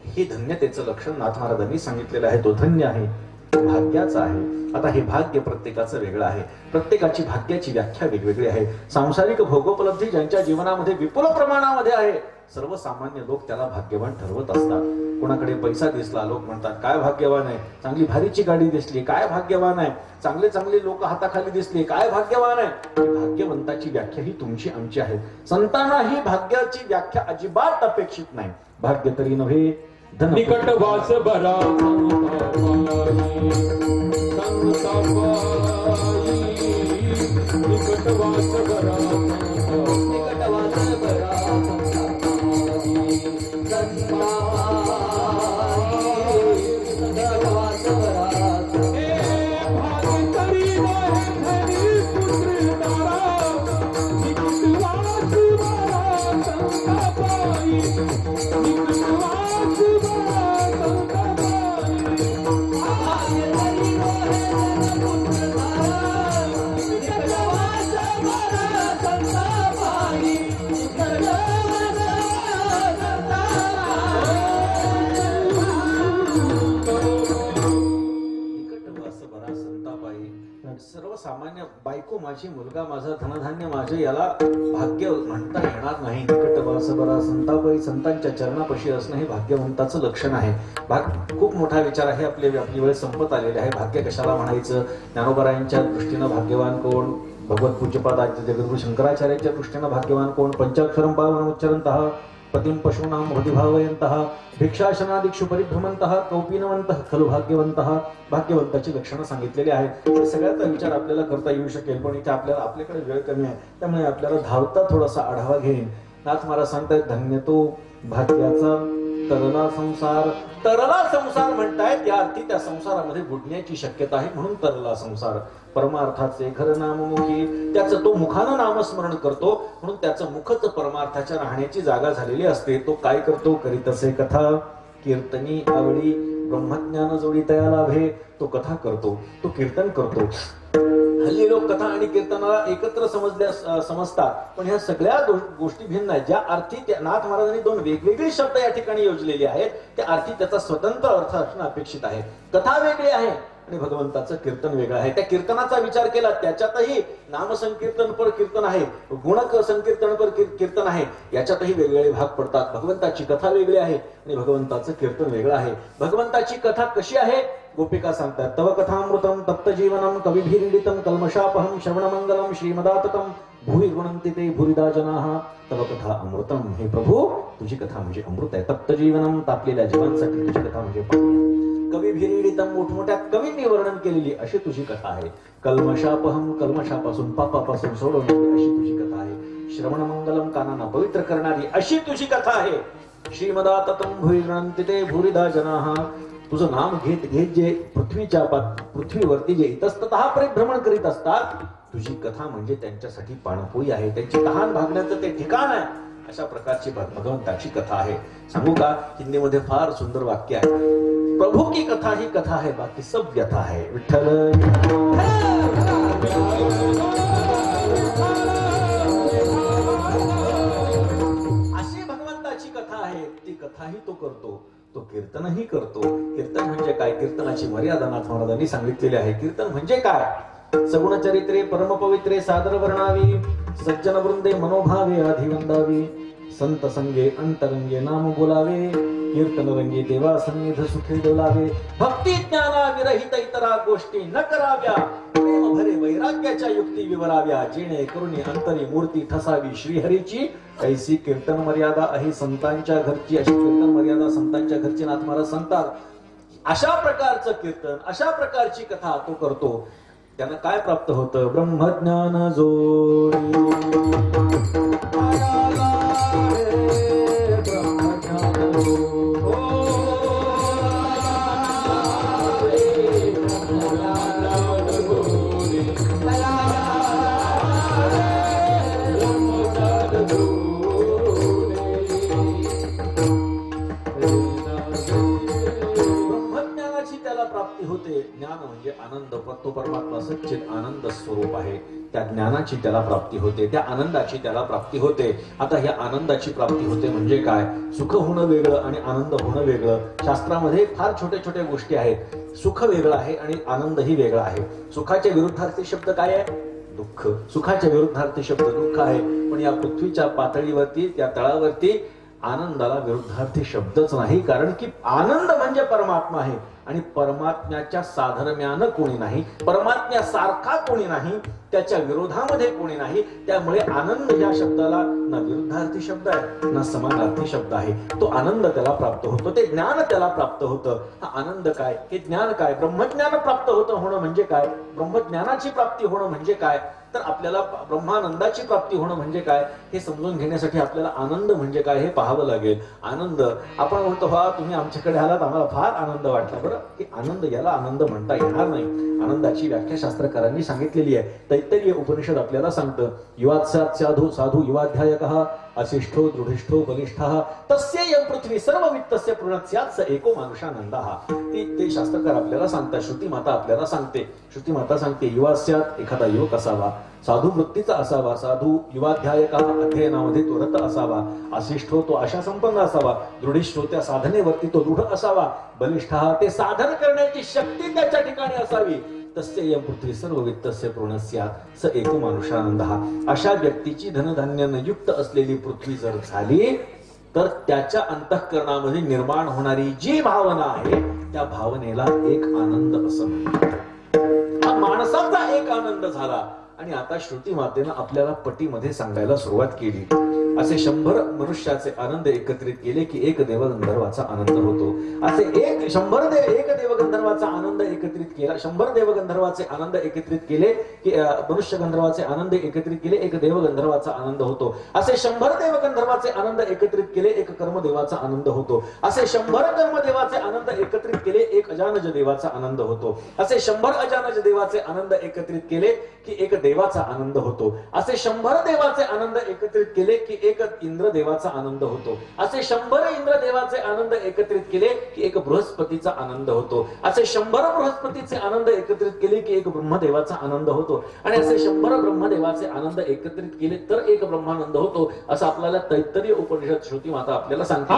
हे धन्यतेचं लक्षण नाथ महाराजांनी सांगितलेलं आहे. तो धन्य आहे, तो भाग्याचा आहे. आता हे भाग्य प्रत्येकाचं वेगळं आहे, प्रत्येकाची भाग्याची व्याख्या वेगवेगळी आहे. सांसारिक भोगोपलब्धी ज्यांच्या जीवनामध्ये विपुल प्रमाणामध्ये आहे, सर्वसामान्य लोक त्याला भाग्यवान ठरवत असतात. कोणाकडे पैसा दिसला लोक म्हणतात काय भाग्यवान आहे, चांगली भारीची गाडी दिसली काय भाग्यवान आहे, चांगले चांगले लोक हाताखाली दिसले काय भाग्यवान आहे. भाग्यवंताची व्याख्या ही तुमची आमची आहे. संतांना ही भाग्याची व्याख्या अजिबात अपेक्षित नाही. भाग्य तरी नव्हे धन निकट वास बरा निकट वास बरा निकट वास बरा सर्वसामान्य बायको माझी, मुलगा माझा, धनधान्य माझे याला भाग्य म्हणता येणार नाही. निकट वास बरा संतापाई, संतांच्या चरणापाशी असणं हे भाग्यवंताचं लक्षण आहे. खूप मोठा विचार आहे. आपली वेळ संपत आलेली आहे. भाग्य कशाला म्हणायचं? ज्ञानोबरायांच्या दृष्टीनं भाग्यवान कोण? भगवत पूज्यपाद आद्य जगद्गुरु शंकराचार्यांच्या दृष्टीनं भाग्यवान कोण? पंचाक्षरं पावन उच्चारन्तः पतिं पशूनां हृदिभावयन्तः भिक्षाशनादिक्षु परिभ्रमन्तः कौपीनवन्तः खलु भाग्यवन्तः. भाग्यवंताची लक्षणं सांगितलेली आहेत. सगळ्याचा विचार आपल्याला करता येऊ शकेल, पण इथे आपल्याकडे वेळ कमी आहे, त्यामुळे आपल्याला धावता थोडासा आढावा घेईन. नाथ महाराज सांगतायत धन्य तो भाग्याचा तरला संसार. तरला संसार म्हणतायत या अर्थी त्या संसारामध्ये बुडण्याची शक्यता आहे, म्हणून तरला संसार. परमार्थाचे खरं नाममुखी, त्याचं तो मुखानं नामस्मरण करतो, म्हणून त्याचं मुखच परमार्थाच्या राहण्याची जागा झालेली असते. तो काय करतो? करीत असे कथा कीर्तनी आवडी ब्रह्मज्ञान जोडी तया लाभे. तो कथा करतो, तो कीर्तन करतो. हल्ली लोक कथा आणि कीर्तनाला एकत्र समजतात, पण ह्या सगळ्या गोष्टी भिन्न आहेत. ज्या अर्थी नाथ महाराजांनी 2 वेगवेगळे शब्द या ठिकाणी योजलेले आहेत, त्या अर्थी त्याचा स्वतंत्र अर्थ असणं अपेक्षित आहे. कथा वेगळी आहे आणि भगवंताचं कीर्तन वेगळं आहे. त्या कीर्तनाचा विचार केला, त्याच्यातही नामसंकीर्तन पर कीर्तन आहे, गुणक संकीर्तन पर कीर्तन आहे. याच्यातही वेगवेगळे भाग पडतात. भगवंताची कथा वेगळी आहे आणि भगवंताचं कीर्तन वेगळं आहे. भगवंताची कथा कशी आहे? गोपिका सांगतात तव कथामृतम तप्त जीवनम कविभिरीडितम कल्मषापहम श्रवणमंगलम श्रीमदाततम भूरि गुणन्ति ते भूरिदा जनाः तव कथा अमृतम. हे प्रभू, तुझी कथा म्हणजे अमृत आहे. तप्त जीवनम, तापलेल्या जीवनासाठी तुझी कथा म्हणजे पाणी. कविभिरीडितम, मोठमोठ्या कवींनी वर्णन केलेली अशी तुझी कथा आहे. कल्मषापहम, कल्मषापासून पापापासून सोडवणारी अशी तुझी कथा आहे. श्रवणमंगलम, कानांना पवित्र करणारी अशी तुझी कथा आहे. श्रीमदाततम भूरि गुणन्ति ते भूरिदा जनाः, तुझं नाम घेत घेत जे पृथ्वीवरती जे इतस्ततः परिभ्रमण करीत असतात, तुझी कथा म्हणजे त्यांच्यासाठी पाणपोई आहे, त्यांची तहान भागण्याचं ते ठिकाण आहे. अशा प्रकारची भगवंताची कथा आहे. सांगू का? हिंदीमध्ये फार सुंदर वाक्य आहे, प्रभू की कथा ही कथा है, बाकी सब व्यथा है. विठ्ठल अशी भगवंताची कथा आहे. ती कथाही तो करतो, तो कीर्तनही करतो. कीर्तन म्हणजे काय? कीर्तनाची मर्यादा नाथ महाराजांनी सांगितलेली आहे. कीर्तन म्हणजे काय? सगुण चरित्रे परम पवित्रे सादर वर्णावी, सज्जन वृंदे मनोभावे आधिवंदावी, संत संगे अंतरंगे नाम बोलावे, कीर्तन रंगे देवा सन्निध सुखे डोलावे, भक्ती ज्ञाना विरहित इतरा गोष्टी न कराव्या, प्रेम भरे वैराग्याच्या युक्ती विवराव्या, जेणे करुणी अंतरी मूर्ती ठसावी श्रीहरीची, ऐसी कीर्तन मर्यादा आहे संतांच्या घरची. अशी कीर्तन मर्यादा संतांच्या घरची नाथ महाराज सांगतात. अशा प्रकारचं कीर्तन, अशा प्रकारची कथा तो करतो. त्यांना काय प्राप्त होतं? ब्रह्मज्ञान जोडी होते. ज्ञान म्हणजे आनंद, तो परमात्मा सच्चिद आनंद स्वरूप आहे. त्या ज्ञानाची त्याला प्राप्ती होते, त्या आनंदाची त्याला प्राप्ती होते. आता ह्या आनंदाची प्राप्ती होते म्हणजे काय? सुख होणं वेगळं आणि आनंद होणं वेगळं. शास्त्रामध्ये फार छोट्या छोट्या गोष्टी आहेत. सुख वेगळं आहे आणि आनंदही वेगळा आहे. सुखाच्या विरुद्धार्थी शब्द काय आहे? दुःख. सुखाच्या विरुद्धार्थी शब्द दुःख आहे. पण या पृथ्वीच्या पातळीवरती, त्या तळावरती आनंदाला विरुद्धार्थी शब्दच नाही. कारण की आनंद म्हणजे परमात्मा आहे आणि परमात्म्याच्या साधर्म्यानं कोणी नाही, परमात्म्यासारखा कोणी नाही, त्याच्या विरोधामध्ये कोणी नाही. त्यामुळे आनंद या शब्दाला न विरुद्धार्थी शब्द आहे न समानार्थी शब्द आहे. तो आनंद त्याला प्राप्त होतो, ते ज्ञान त्याला प्राप्त होतं. हा आनंद काय? हे ज्ञान काय? ब्रह्मज्ञान प्राप्त होणं म्हणजे काय? ब्रह्मज्ञानाची प्राप्ती होणं म्हणजे काय? तर आपल्याला ब्रह्मानंदाची प्राप्ती होणं म्हणजे काय हे समजून घेण्यासाठी आपल्याला आनंद म्हणजे काय हे पाहावं लागेल. आनंद आपण म्हणतो, हा तुम्ही आमच्याकडे आलात, आम्हाला फार आनंद वाटला. बरं, की आनंद याला आनंद म्हणता येणार नाही. आनंदाची व्याख्या शास्त्रकारांनी सांगितलेली आहे. तैत्तरीय उपनिषद आपल्याला सांगतं, युवात्सात साधू साधू युवाध्यायकः अशिष्ठो दृढिष्ठो बलिष्ठः तस्येयं पृथ्वी सर्ववित्तस्य पूर्णस्यात् स एको मानुषानंदः. ते शास्त्रकार आपल्याला सांगतात. श्रुती माता आपल्याला सांगते. श्रुती माता सांगते, युवास्यात एखादा युवक असावा, साधू वृत्तीचा असावा, साधू युवाध्यायका अध्ययनामध्ये तो रत असावा, अशिष्ठो तो आशा संपन्न असावा, दृढिष्ठो त्या साधनेवरती तो दृढ असावा, बलिष्ठ ते साधन करण्याची शक्ती त्याच्या ठिकाणी असावी. तस्य पृथ्वी सर्व वित्तस्य पूर्णस्यात् स एको मानुषानंदः. अशा व्यक्तीची धनधान्याने युक्त असलेली पृथ्वी जर झाली तर त्याच्या अंतःकरणामध्ये निर्माण होणारी जी भावना आहे त्या भावनेला एक आनंद असं म्हणतात. हा माणसाचा एक आनंद झाला. आणि आता श्रुती मातेनं आपल्याला पटीमध्ये सांगायला सुरुवात केली. असे 100 मनुष्याचे आनंद एकत्रित केले की एक देवगंधर्वाचा आनंद होतो. असे एक देवगंधर्वाचा आनंद एकत्रित केला, 100 देवगंधर्वाचे आनंद एकत्रित केले की मनुष्य गंधर्वाचे आनंद एकत्रित केले, एक देवगंधर्वाचा आनंद होतो. असे 100 देवगंधर्वाचे आनंद एकत्रित केले, एक कर्मदेवाचा आनंद होतो. असे 100 कर्मदेवाचे आनंद एकत्रित केले, एक अजानज देवाचा आनंद होतो. असे 100 अजानज देवाचे आनंद एकत्रित केले की एक देवाचा आनंद होतो. असे 100 देवाचे आनंद एकत्रित केले की एक इंद्र देवाचा आनंद होतो. असे 100 इंद्र देवाचे आनंद एकत्रित केले की एक बृहस्पतीचा आनंद होतो. असे 100 बृहस्पतीचे आनंद एकत्रित केले की एक ब्रह्मदेवाचा आनंद होतो. आणि असे 100 ब्रह्मदेवाचे आनंद एकत्रित केले तर एक ब्रह्मानंद होतो. असं आपल्याला तैत्तरीय उपनिषद श्रुती माता आपल्याला सांगते.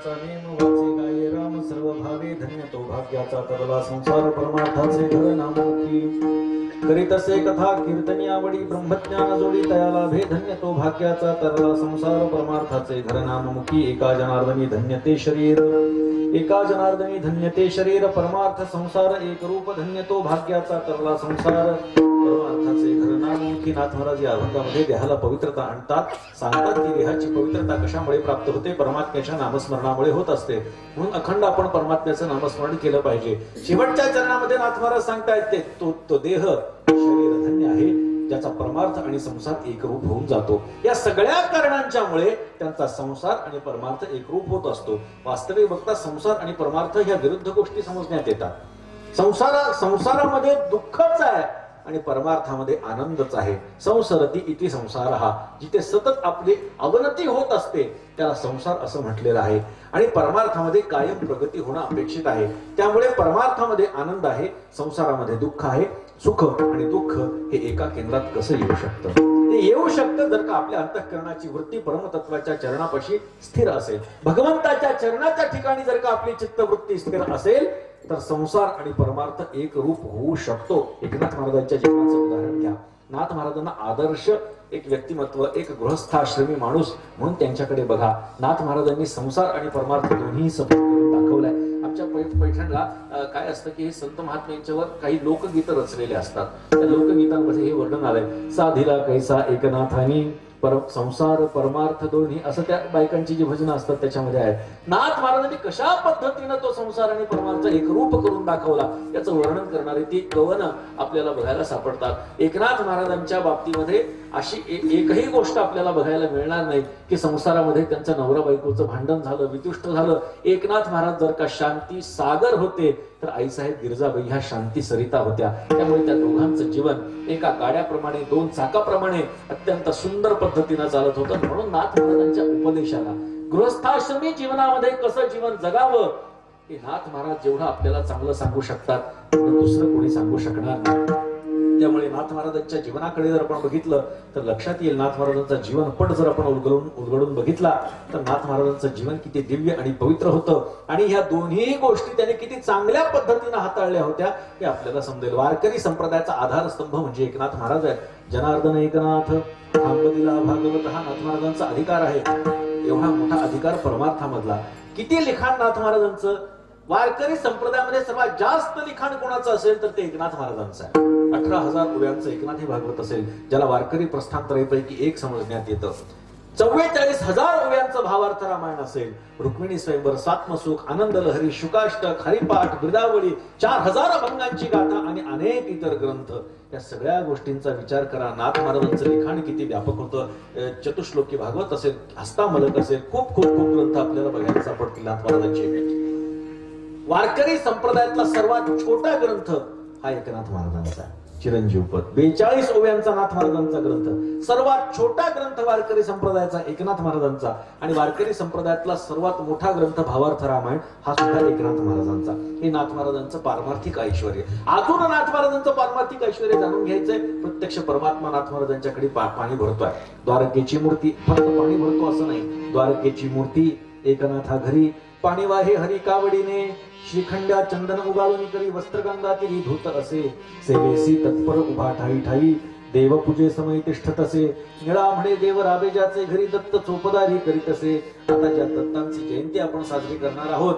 भाग्याचा नेम वाचे गाये राम सर्व भावे धन्य तो भाग्याचा तरला संसार परमार्थाचे घर नाममुखी करीत असे कथा कीर्तनी आवडी ब्रह्मज्ञान जोडी तयाला भे धन्य तो भाग्याचा तरला संसार परमार्थाचे घर नाममुखी एका जनार्दनी धन्य ते शरीर एका जनार्दनी धन्य ते शरीर परमार्थ संसार एक रूप धन्य तो भाग्याचा तरला संसार परमार्थाचे घर नाममुखी नाथ महाराज या अभंगामध्ये देहाला पवित्रता आणतात सांगतात की देहाची पवित्रता कशामुळे प्राप्त होते परमात्म्याच्या नामस्मरणामुळे होत असते म्हणून अखंड आपण परमात्म्याचं नामस्मरण केलं पाहिजे शेवटच्या चरणामध्ये नाथ महाराज सांगतायत ते तो देह शरीर धन्य आहे ज्याचा परमार्थ आणि संसार एकरूप होऊन जातो या सगळ्या कारणांच्यामुळे त्यांचा संसार आणि परमार्थ एकरूप होत असतो वास्तविक बघता संसार आणि परमार्थ ह्या विरुद्ध गोष्टी समजण्यात येतात संसारामध्ये दुःखच आहे आणि परमार्थामध्ये आनंदच आहे संसरती इति संसार हा जिथे सतत आपली अवनती होत असते त्याला संसार असं म्हटलेलं आहे आणि परमार्थामध्ये कायम प्रगती होणं अपेक्षित आहे त्यामुळे परमार्थामध्ये आनंद आहे संसारामध्ये दुःख आहे सुख आणि दुःख हे एका केंद्रात कसं येऊ शकतं ते येऊ शकतं जर का आपल्या अंतःकरणाची वृत्ती परमतत्वाच्या चरणापाशी स्थिर असेल भगवंताच्या चरणाच्या ठिकाणी जर का आपली चित्तवृत्ती स्थिर असेल तर संसार आणि परमार्थ एक रूप होऊ शकतो एकनाथ महाराजांच्या जीवनाचं उदाहरण घ्या नाथ महाराजांना आदर्श एक व्यक्तिमत्व एक गृहस्थाश्रमी माणूस म्हणून त्यांच्याकडे बघा नाथ महाराजांनी संसार आणि परमार्थ दोन्ही सफल करून दाखवलाय आमच्या पैठणला काय असतं की हे संत महात्म्यांच्यावर काही लोकगीत रचलेले असतात त्या लोकगीतांमध्ये हे वर्णन आलंय साधिला कैसा एकनाथानी संसार परमार्थ दोन्ही असं त्या बायकांची जी भजनं असतात त्याच्यामध्ये आहे नाथ महाराजांनी कशा पद्धतीनं तो संसार आणि परमार्थ एकरूप करून दाखवला याचं वर्णन करणारी ती कवनं आपल्याला बघायला सापडतात एकनाथ महाराजांच्या बाबतीमध्ये अशी एकही गोष्ट आपल्याला बघायला मिळणार नाही की संसारामध्ये त्यांचं नवरा बायकोचं भांडण झालं वितुष्ट झालं एकनाथ महाराज जर का शांती सागर होते तर आईसाहेब गिरजाबाई ह्या शांती सरिता होत्या त्यामुळे त्या दोघांचं जीवन एका गाड्याप्रमाणे दोन चाकाप्रमाणे अत्यंत सुंदर पद्धतीनं चालत होतं म्हणून नाथ महाराजांच्या उपदेशाला गृहस्थाश्रमी जीवनामध्ये कसं जीवन जगावं हे नाथ महाराज जेवढं आपल्याला चांगलं सांगू शकतात तेवढं दुसरं कोणी सांगू शकणार नाही त्यामुळे नाथ महाराजांच्या जीवनाकडे जर आपण बघितलं तर लक्षात येईल नाथ महाराजांचा जीवनपट जर आपण उलगडून बघितला तर नाथ महाराजांचं जीवन किती दिव्य आणि पवित्र होतं आणि ह्या दोन्ही गोष्टी त्याने किती चांगल्या पद्धतीने हाताळल्या होत्या हे आपल्याला समजेल वारकरी संप्रदायाचा आधारस्तंभ म्हणजे एकनाथ महाराज आहेत जनार्दन एकनाथ थांबदिला भागवत हा नाथ महाराजांचा अधिकार आहे एवढा मोठा अधिकार परमार्थामधला किती लिखाण नाथ महाराजांचं वारकरी संप्रदायामध्ये सर्वात जास्त लिखाण कोणाचं असेल तर ते एकनाथ महाराजांचं आहे 18,000 ओव्यांचं एकनाथी भागवत असेल ज्याला वारकरी प्रस्थानत्रयीपैकी एक समजण्यात येतं 44,000 ओव्यांचं भावार्थ रामायण असेल रुक्मिणी स्वयंवर सात्मसुख आनंद लहरी शुकाष्टक हरिपाठ ब्रिदावळी 4,000 अभंगांची गाथा आणि अनेक इतर ग्रंथ या सगळ्या गोष्टींचा विचार करा नाथ महाराजांचं लिखाण किती व्यापक होतं चतुश्लोकी भागवत असेल हस्तामलक असेल खूप खूप खूप ग्रंथ आपल्याला बघायला सापडतील नाथ महाराजांचे वारकरी संप्रदायातला सर्वात छोटा ग्रंथ हा एकनाथ महाराजांचा चिरंजीव पद 42 ओव्यांचा नाथ महाराजांचा ग्रंथ सर्वात छोटा ग्रंथ वारकरी संप्रदायाचा एकनाथ महाराजांचा आणि वारकरी संप्रदायातला सर्वात मोठा ग्रंथ भावार्थ रामायण हा सुद्धा एकनाथ महाराजांचा हे नाथ महाराजांचं पारमार्थिक ऐश्वर्य आतून नाथ महाराजांचं पारमार्थिक ऐश्वर्य जाणून घ्यायचंय प्रत्यक्ष परमात्मा नाथ महाराजांच्याकडे पाणी भरतोय द्वारकेची मूर्ती फक्त पाणी भरतो असं नाही द्वारकेची मूर्ती एकनाथा घरी पाणी वाहे हरी कावडीने श्रीखंड्या चंदन उगाळून करी वस्त्रगंधा तिरी धूत असे सेवेसी तत्पर उभा ठाई ठाई देवपूजे समय तिष्ठत असे निळा म्हणे देव राबेजाचे घरी दत्त चोपदारी करीत असे आता ज्या दत्तांची जयंती आपण साजरी करणार आहोत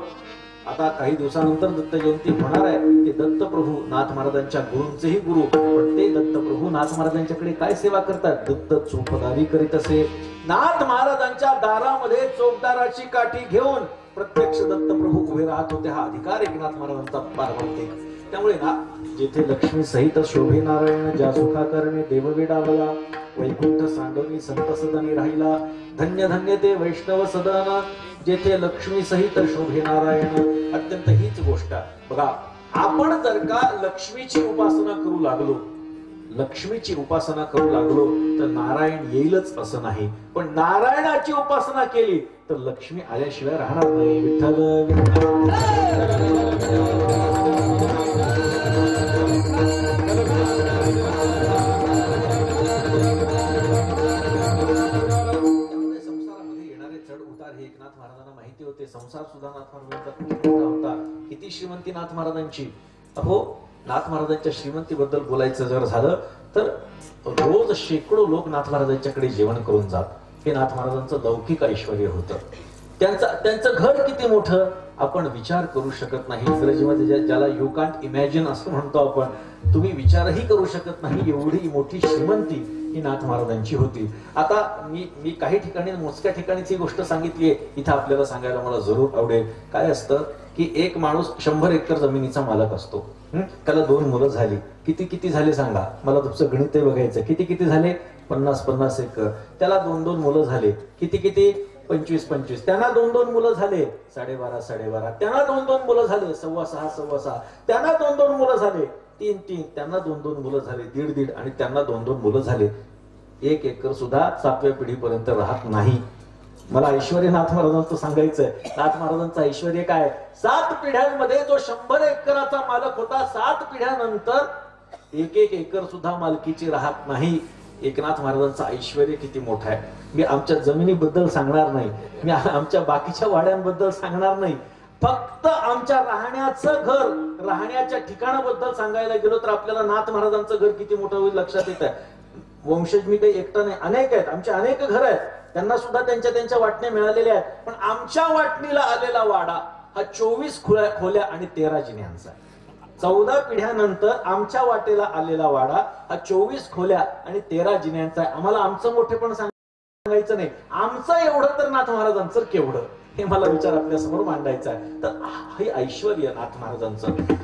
आता काही दिवसानंतर दत्त जयंती होणार आहे ते दत्त प्रभू नाथ महाराजांच्या गुरूंचेही गुरु पण ते दत्त प्रभू नाथ महाराजांच्याकडे काय सेवा करतात दत्त चोपदारी करीत असे नाथ महाराजांच्या दारामध्ये चोपदाराची काठी घेऊन प्रत्यक्ष दत्त प्रभू उभे राहत होते हा अधिकार एकनाथ महाराजांचा पारमार्थिक त्यामुळे ना जेथे लक्ष्मी सहित शोभे नारायण ज्या सुखा करणे देववेडावला वैकुंठ सांडवी संत सदनी राहिला धन्य धन्य ते वैष्णव सदन जेथे लक्ष्मी सहित शोभे नारायण अत्यंत हीच गोष्ट बघा आपण जर का लक्ष्मीची उपासना करू लागलो तर नारायण येईलच असं नाही पण नारायणाची उपासना केली तर लक्ष्मी आल्याशिवाय राहणार नाही विठ्ठल संसारामध्ये येणारे चढ उतार हे एकनाथ महाराजांना माहिती होते संसार सुद्धा नाथ महाराजांचा खूप मोठा होता. किती श्रीमंती नाथ महाराजांची. अहो, नाथ महाराजांच्या श्रीमंतीबद्दल बोलायचं जर झालं तर रोज शेकडो लोक नाथ महाराजांच्याकडे जेवण करून जात. हे नाथ महाराजांचं लौकिक ऐश्वर्य होतं. त्यांचं घर किती मोठं आपण विचार करू शकत नाही. इंग्रजीमध्ये ज्याला यू कांट इमॅजिन असं म्हणतो आपण, तुम्ही विचारही करू शकत नाही एवढी मोठी श्रीमंती ही नाथ महाराजांची होती. आता मी काही ठिकाणी मोजक्या ठिकाणीच ही गोष्ट सांगितली आहे, इथं आपल्याला सांगायला मला जरूर आवडेल. काय असतं की एक माणूस 100 एकर जमिनीचा मालक असतो. त्याला 2 मुलं झाली. किती झाले सांगा, मला तुमचं गणित बघायचं. किती झाले? 50 एकर. त्याला 2 मुलं झाले. किती 25. त्यांना 2 मुलं झाले. 12.5. त्यांना 2 मुलं झाले. 6.5. त्यांना 2 मुलं झाले. 3. त्यांना 2 मुलं झाले. 1.5 आणि त्यांना 2 मुलं झाले. 1 एकर सुद्धा 7व्या पिढीपर्यंत राहत नाही. मला ऐश्वर्य नाथ महाराजांचं सांगायचंय. नाथ महाराजांचं ऐश्वर्य काय? 7 पिढ्यांमध्ये जो 100 एकराचा मालक होता, 7 पिढ्यानंतर 1 एकर सुद्धा मालकीची राहत नाही. एकनाथ महाराजांचं ऐश्वर्य किती मोठं आहे. मी आमच्या जमिनीबद्दल सांगणार नाही, मी आमच्या बाकीच्या वाड्यांबद्दल सांगणार नाही. फक्त आमच्या राहण्याचं घर, राहण्याच्या ठिकाणाबद्दल सांगायला गेलो तर आपल्याला नाथ महाराजांचं घर किती मोठं होईल लक्षात येत आहे. वंशज मी काही एकटा नाही, अनेक आहेत. आमचे अनेक घर आहेत, त्यांना सुद्धा त्यांच्या वाटण्या मिळालेल्या आहेत. पण आमच्या वाटणीला आलेला वाडा हा 24 खोल्या आणि 13 जिन्यांचा. 14 पिढ्यानंतर आमच्या वाटेला आलेला वाडा हा 24 खोल्या आणि 13 जिन्यांचा आहे. आम्हाला आमचं मोठेपण सांगायचं नाही, आमचं एवढं तर नाथ महाराजांचं केवढं, हे मला विचार आपल्या समोर मांडायचा आहे. तर हे ऐश्वर्य नाथ महाराजांचं.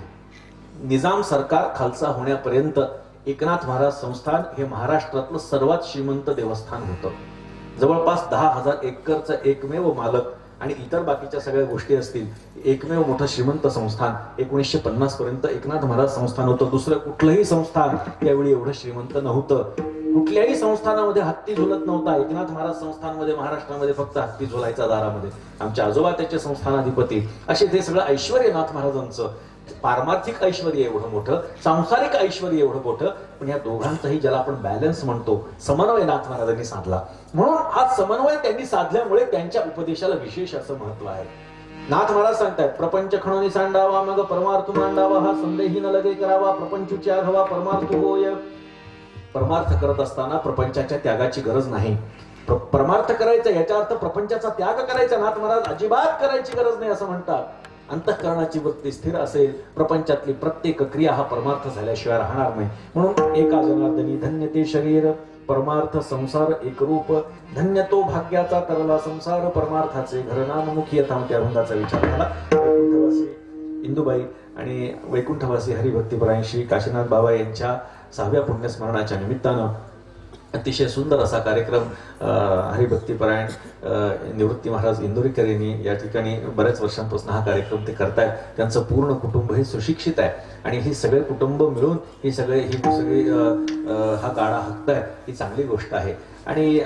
निजाम सरकार खालसा होण्यापर्यंत एकनाथ महाराज संस्थान हे महाराष्ट्रातलं सर्वात श्रीमंत देवस्थान होतं. जवळपास 10,000 एकरचा एकमेव मालक आणि इतर बाकीच्या सगळ्या गोष्टी असतील, एकमेव मोठं श्रीमंत संस्थान 1950 पर्यंत एकनाथ महाराज संस्थान होतं. दुसरं कुठलंही संस्थान त्यावेळी एवढं श्रीमंत नव्हतं. कुठल्याही संस्थानामध्ये हत्ती झुलत नव्हता. एकनाथ महाराज संस्थानमध्ये महाराष्ट्रामध्ये फक्त हत्ती झुलायचा दारामध्ये. आमचे आजोबा त्याचे संस्थानाधिपती. असे ते सगळं ऐश्वर्य नाथ महाराजांचं. पारमार्थिक ऐश्वर्य एवढं मोठं, सांसारिक ऐश्वर्य एवढं मोठं, पण या दोघांचाही ज्याला आपण बॅलन्स म्हणतो, समन्वय नाथ महाराजांनी साधला. म्हणून हा समन्वय त्यांनी साधल्यामुळे त्यांच्या उपदेशाला विशेष असं महत्व आहे. नाथ महाराज सांगतात, प्रपंच खणोनी सांडावा मग परमार्थ मांडावा, हा संदेही न लगे करावा, प्रपंचुची आघवा परमार्थ होय. परमार्थ करत असताना प्रपंचाच्या त्यागाची गरज नाही. परमार्थ करायचा याचा अर्थ प्रपंचाचा त्याग करायचा नाथ महाराज अजिबात करायची गरज नाही असं म्हणतात. अंतःकरणाची वृत्ती स्थिर असेल, प्रपंचातली प्रत्येक क्रिया हा परमार्थ झाल्याशिवाय राहणार नाही. म्हणून एका जनार्दनी धन्य ते शरीर, परमार्थ संसार एकरूप, धन्य तो भाग्याचा तरला संसार, परमार्थाचे घर नाममुखी थांबते. अभंगाचा विचार झाला. वैकुंठवासी इंदुबाई आणि वैकुंठवासी हरिभक्तीपरायण श्री काशीनाथ बाबा यांच्या 6व्या पुण्यस्मरणाच्या निमित्तानं अतिशय सुंदर असा कार्यक्रम हरिभक्तीपरायण निवृत्ती महाराज इंदोरीकर यांनी या ठिकाणी बऱ्याच वर्षांपासून हा कार्यक्रम ते करतायत. त्यांचं पूर्ण कुटुंब हे सुशिक्षित आहे आणि ही सगळे कुटुंब मिळून ही सगळी हा गाडा हाकताय, ही चांगली गोष्ट आहे. आणि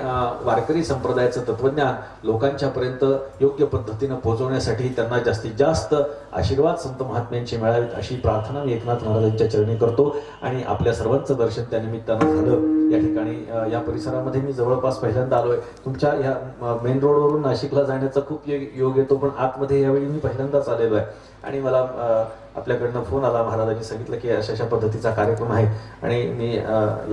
वारकरी संप्रदायाचं तत्वज्ञान लोकांच्या पर्यंत योग्य पद्धतीनं पोहोचवण्यासाठी त्यांना जास्तीत जास्त आशीर्वाद संत महात्म्यांचे मिळावेत अशी प्रार्थना मी एकनाथ महाराजांच्या चरणी करतो. आणि आपल्या सर्वांचं दर्शन त्या निमित्तानं झालं. या ठिकाणी या परिसरामध्ये मी जवळपास पहिल्यांदा आलोय. तुमच्या या मेन रोडवरून नाशिकला जाण्याचा खूप योग येतो, पण आतमध्ये यावेळी मी पहिल्यांदाच आलेलो आहे. आणि मला आपल्याकडनं फोन आला, महाराजांनी सांगितलं की अशा पद्धतीचा कार्यक्रम आहे आणि मी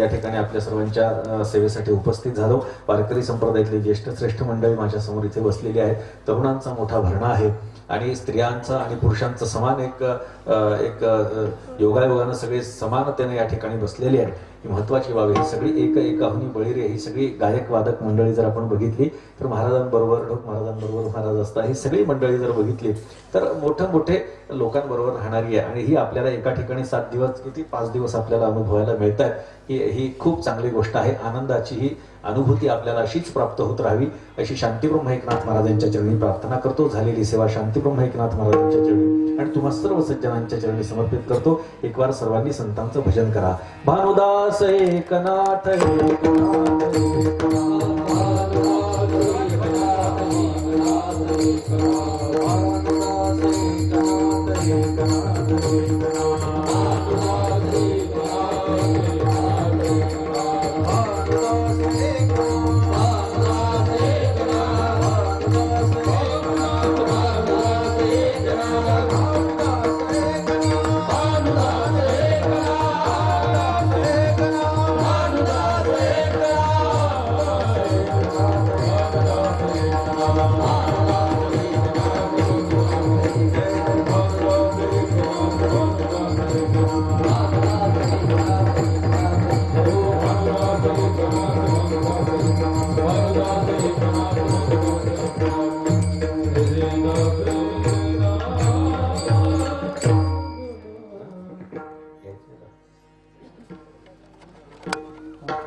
या ठिकाणी आपल्या सर्वांच्या सेवेसाठी उपस्थित झालो. वारकरी संप्रदायातले ज्येष्ठ श्रेष्ठ मंडळी माझ्या समोर इथे बसलेली आहेत. तरुणांचा मोठा भरणा आहे आणि स्त्रियांचा आणि पुरुषांचं समान एक योगायोगानं सगळे समानतेने या ठिकाणी बसलेले आहेत. ही महत्वाची बाब. ही सगळी एकाहुनी बळीरे, ही सगळी गायक वादक मंडळी जर आपण बघितली तर महाराजांबरोबर ढोक महाराजांबरोबर महाराज असतात, ही सगळी मंडळी जर बघितली तर मोठे लोकांबरोबर राहणारी आहे. आणि ही आपल्याला एका ठिकाणी 7 दिवस किती 5 दिवस आपल्याला अनुभवायला मिळत आहेत. ही खूप चांगली गोष्ट आहे. आनंदाची ही अनुभूती आपल्याला अशीच प्राप्त होत राहावी अशी शांतीब्रह्म एकनाथ महाराजांच्या चरणी प्रार्थना करतो. झालेली सेवा शांतीब्रह्म एकनाथ महाराजांच्या चरणी आणि तुम्हा सर्व सज्जनांच्या चरणी समर्पित करतो. एक वार सर्वांनी संतांचं भजन करा. भानुदास एकनाथ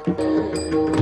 आहे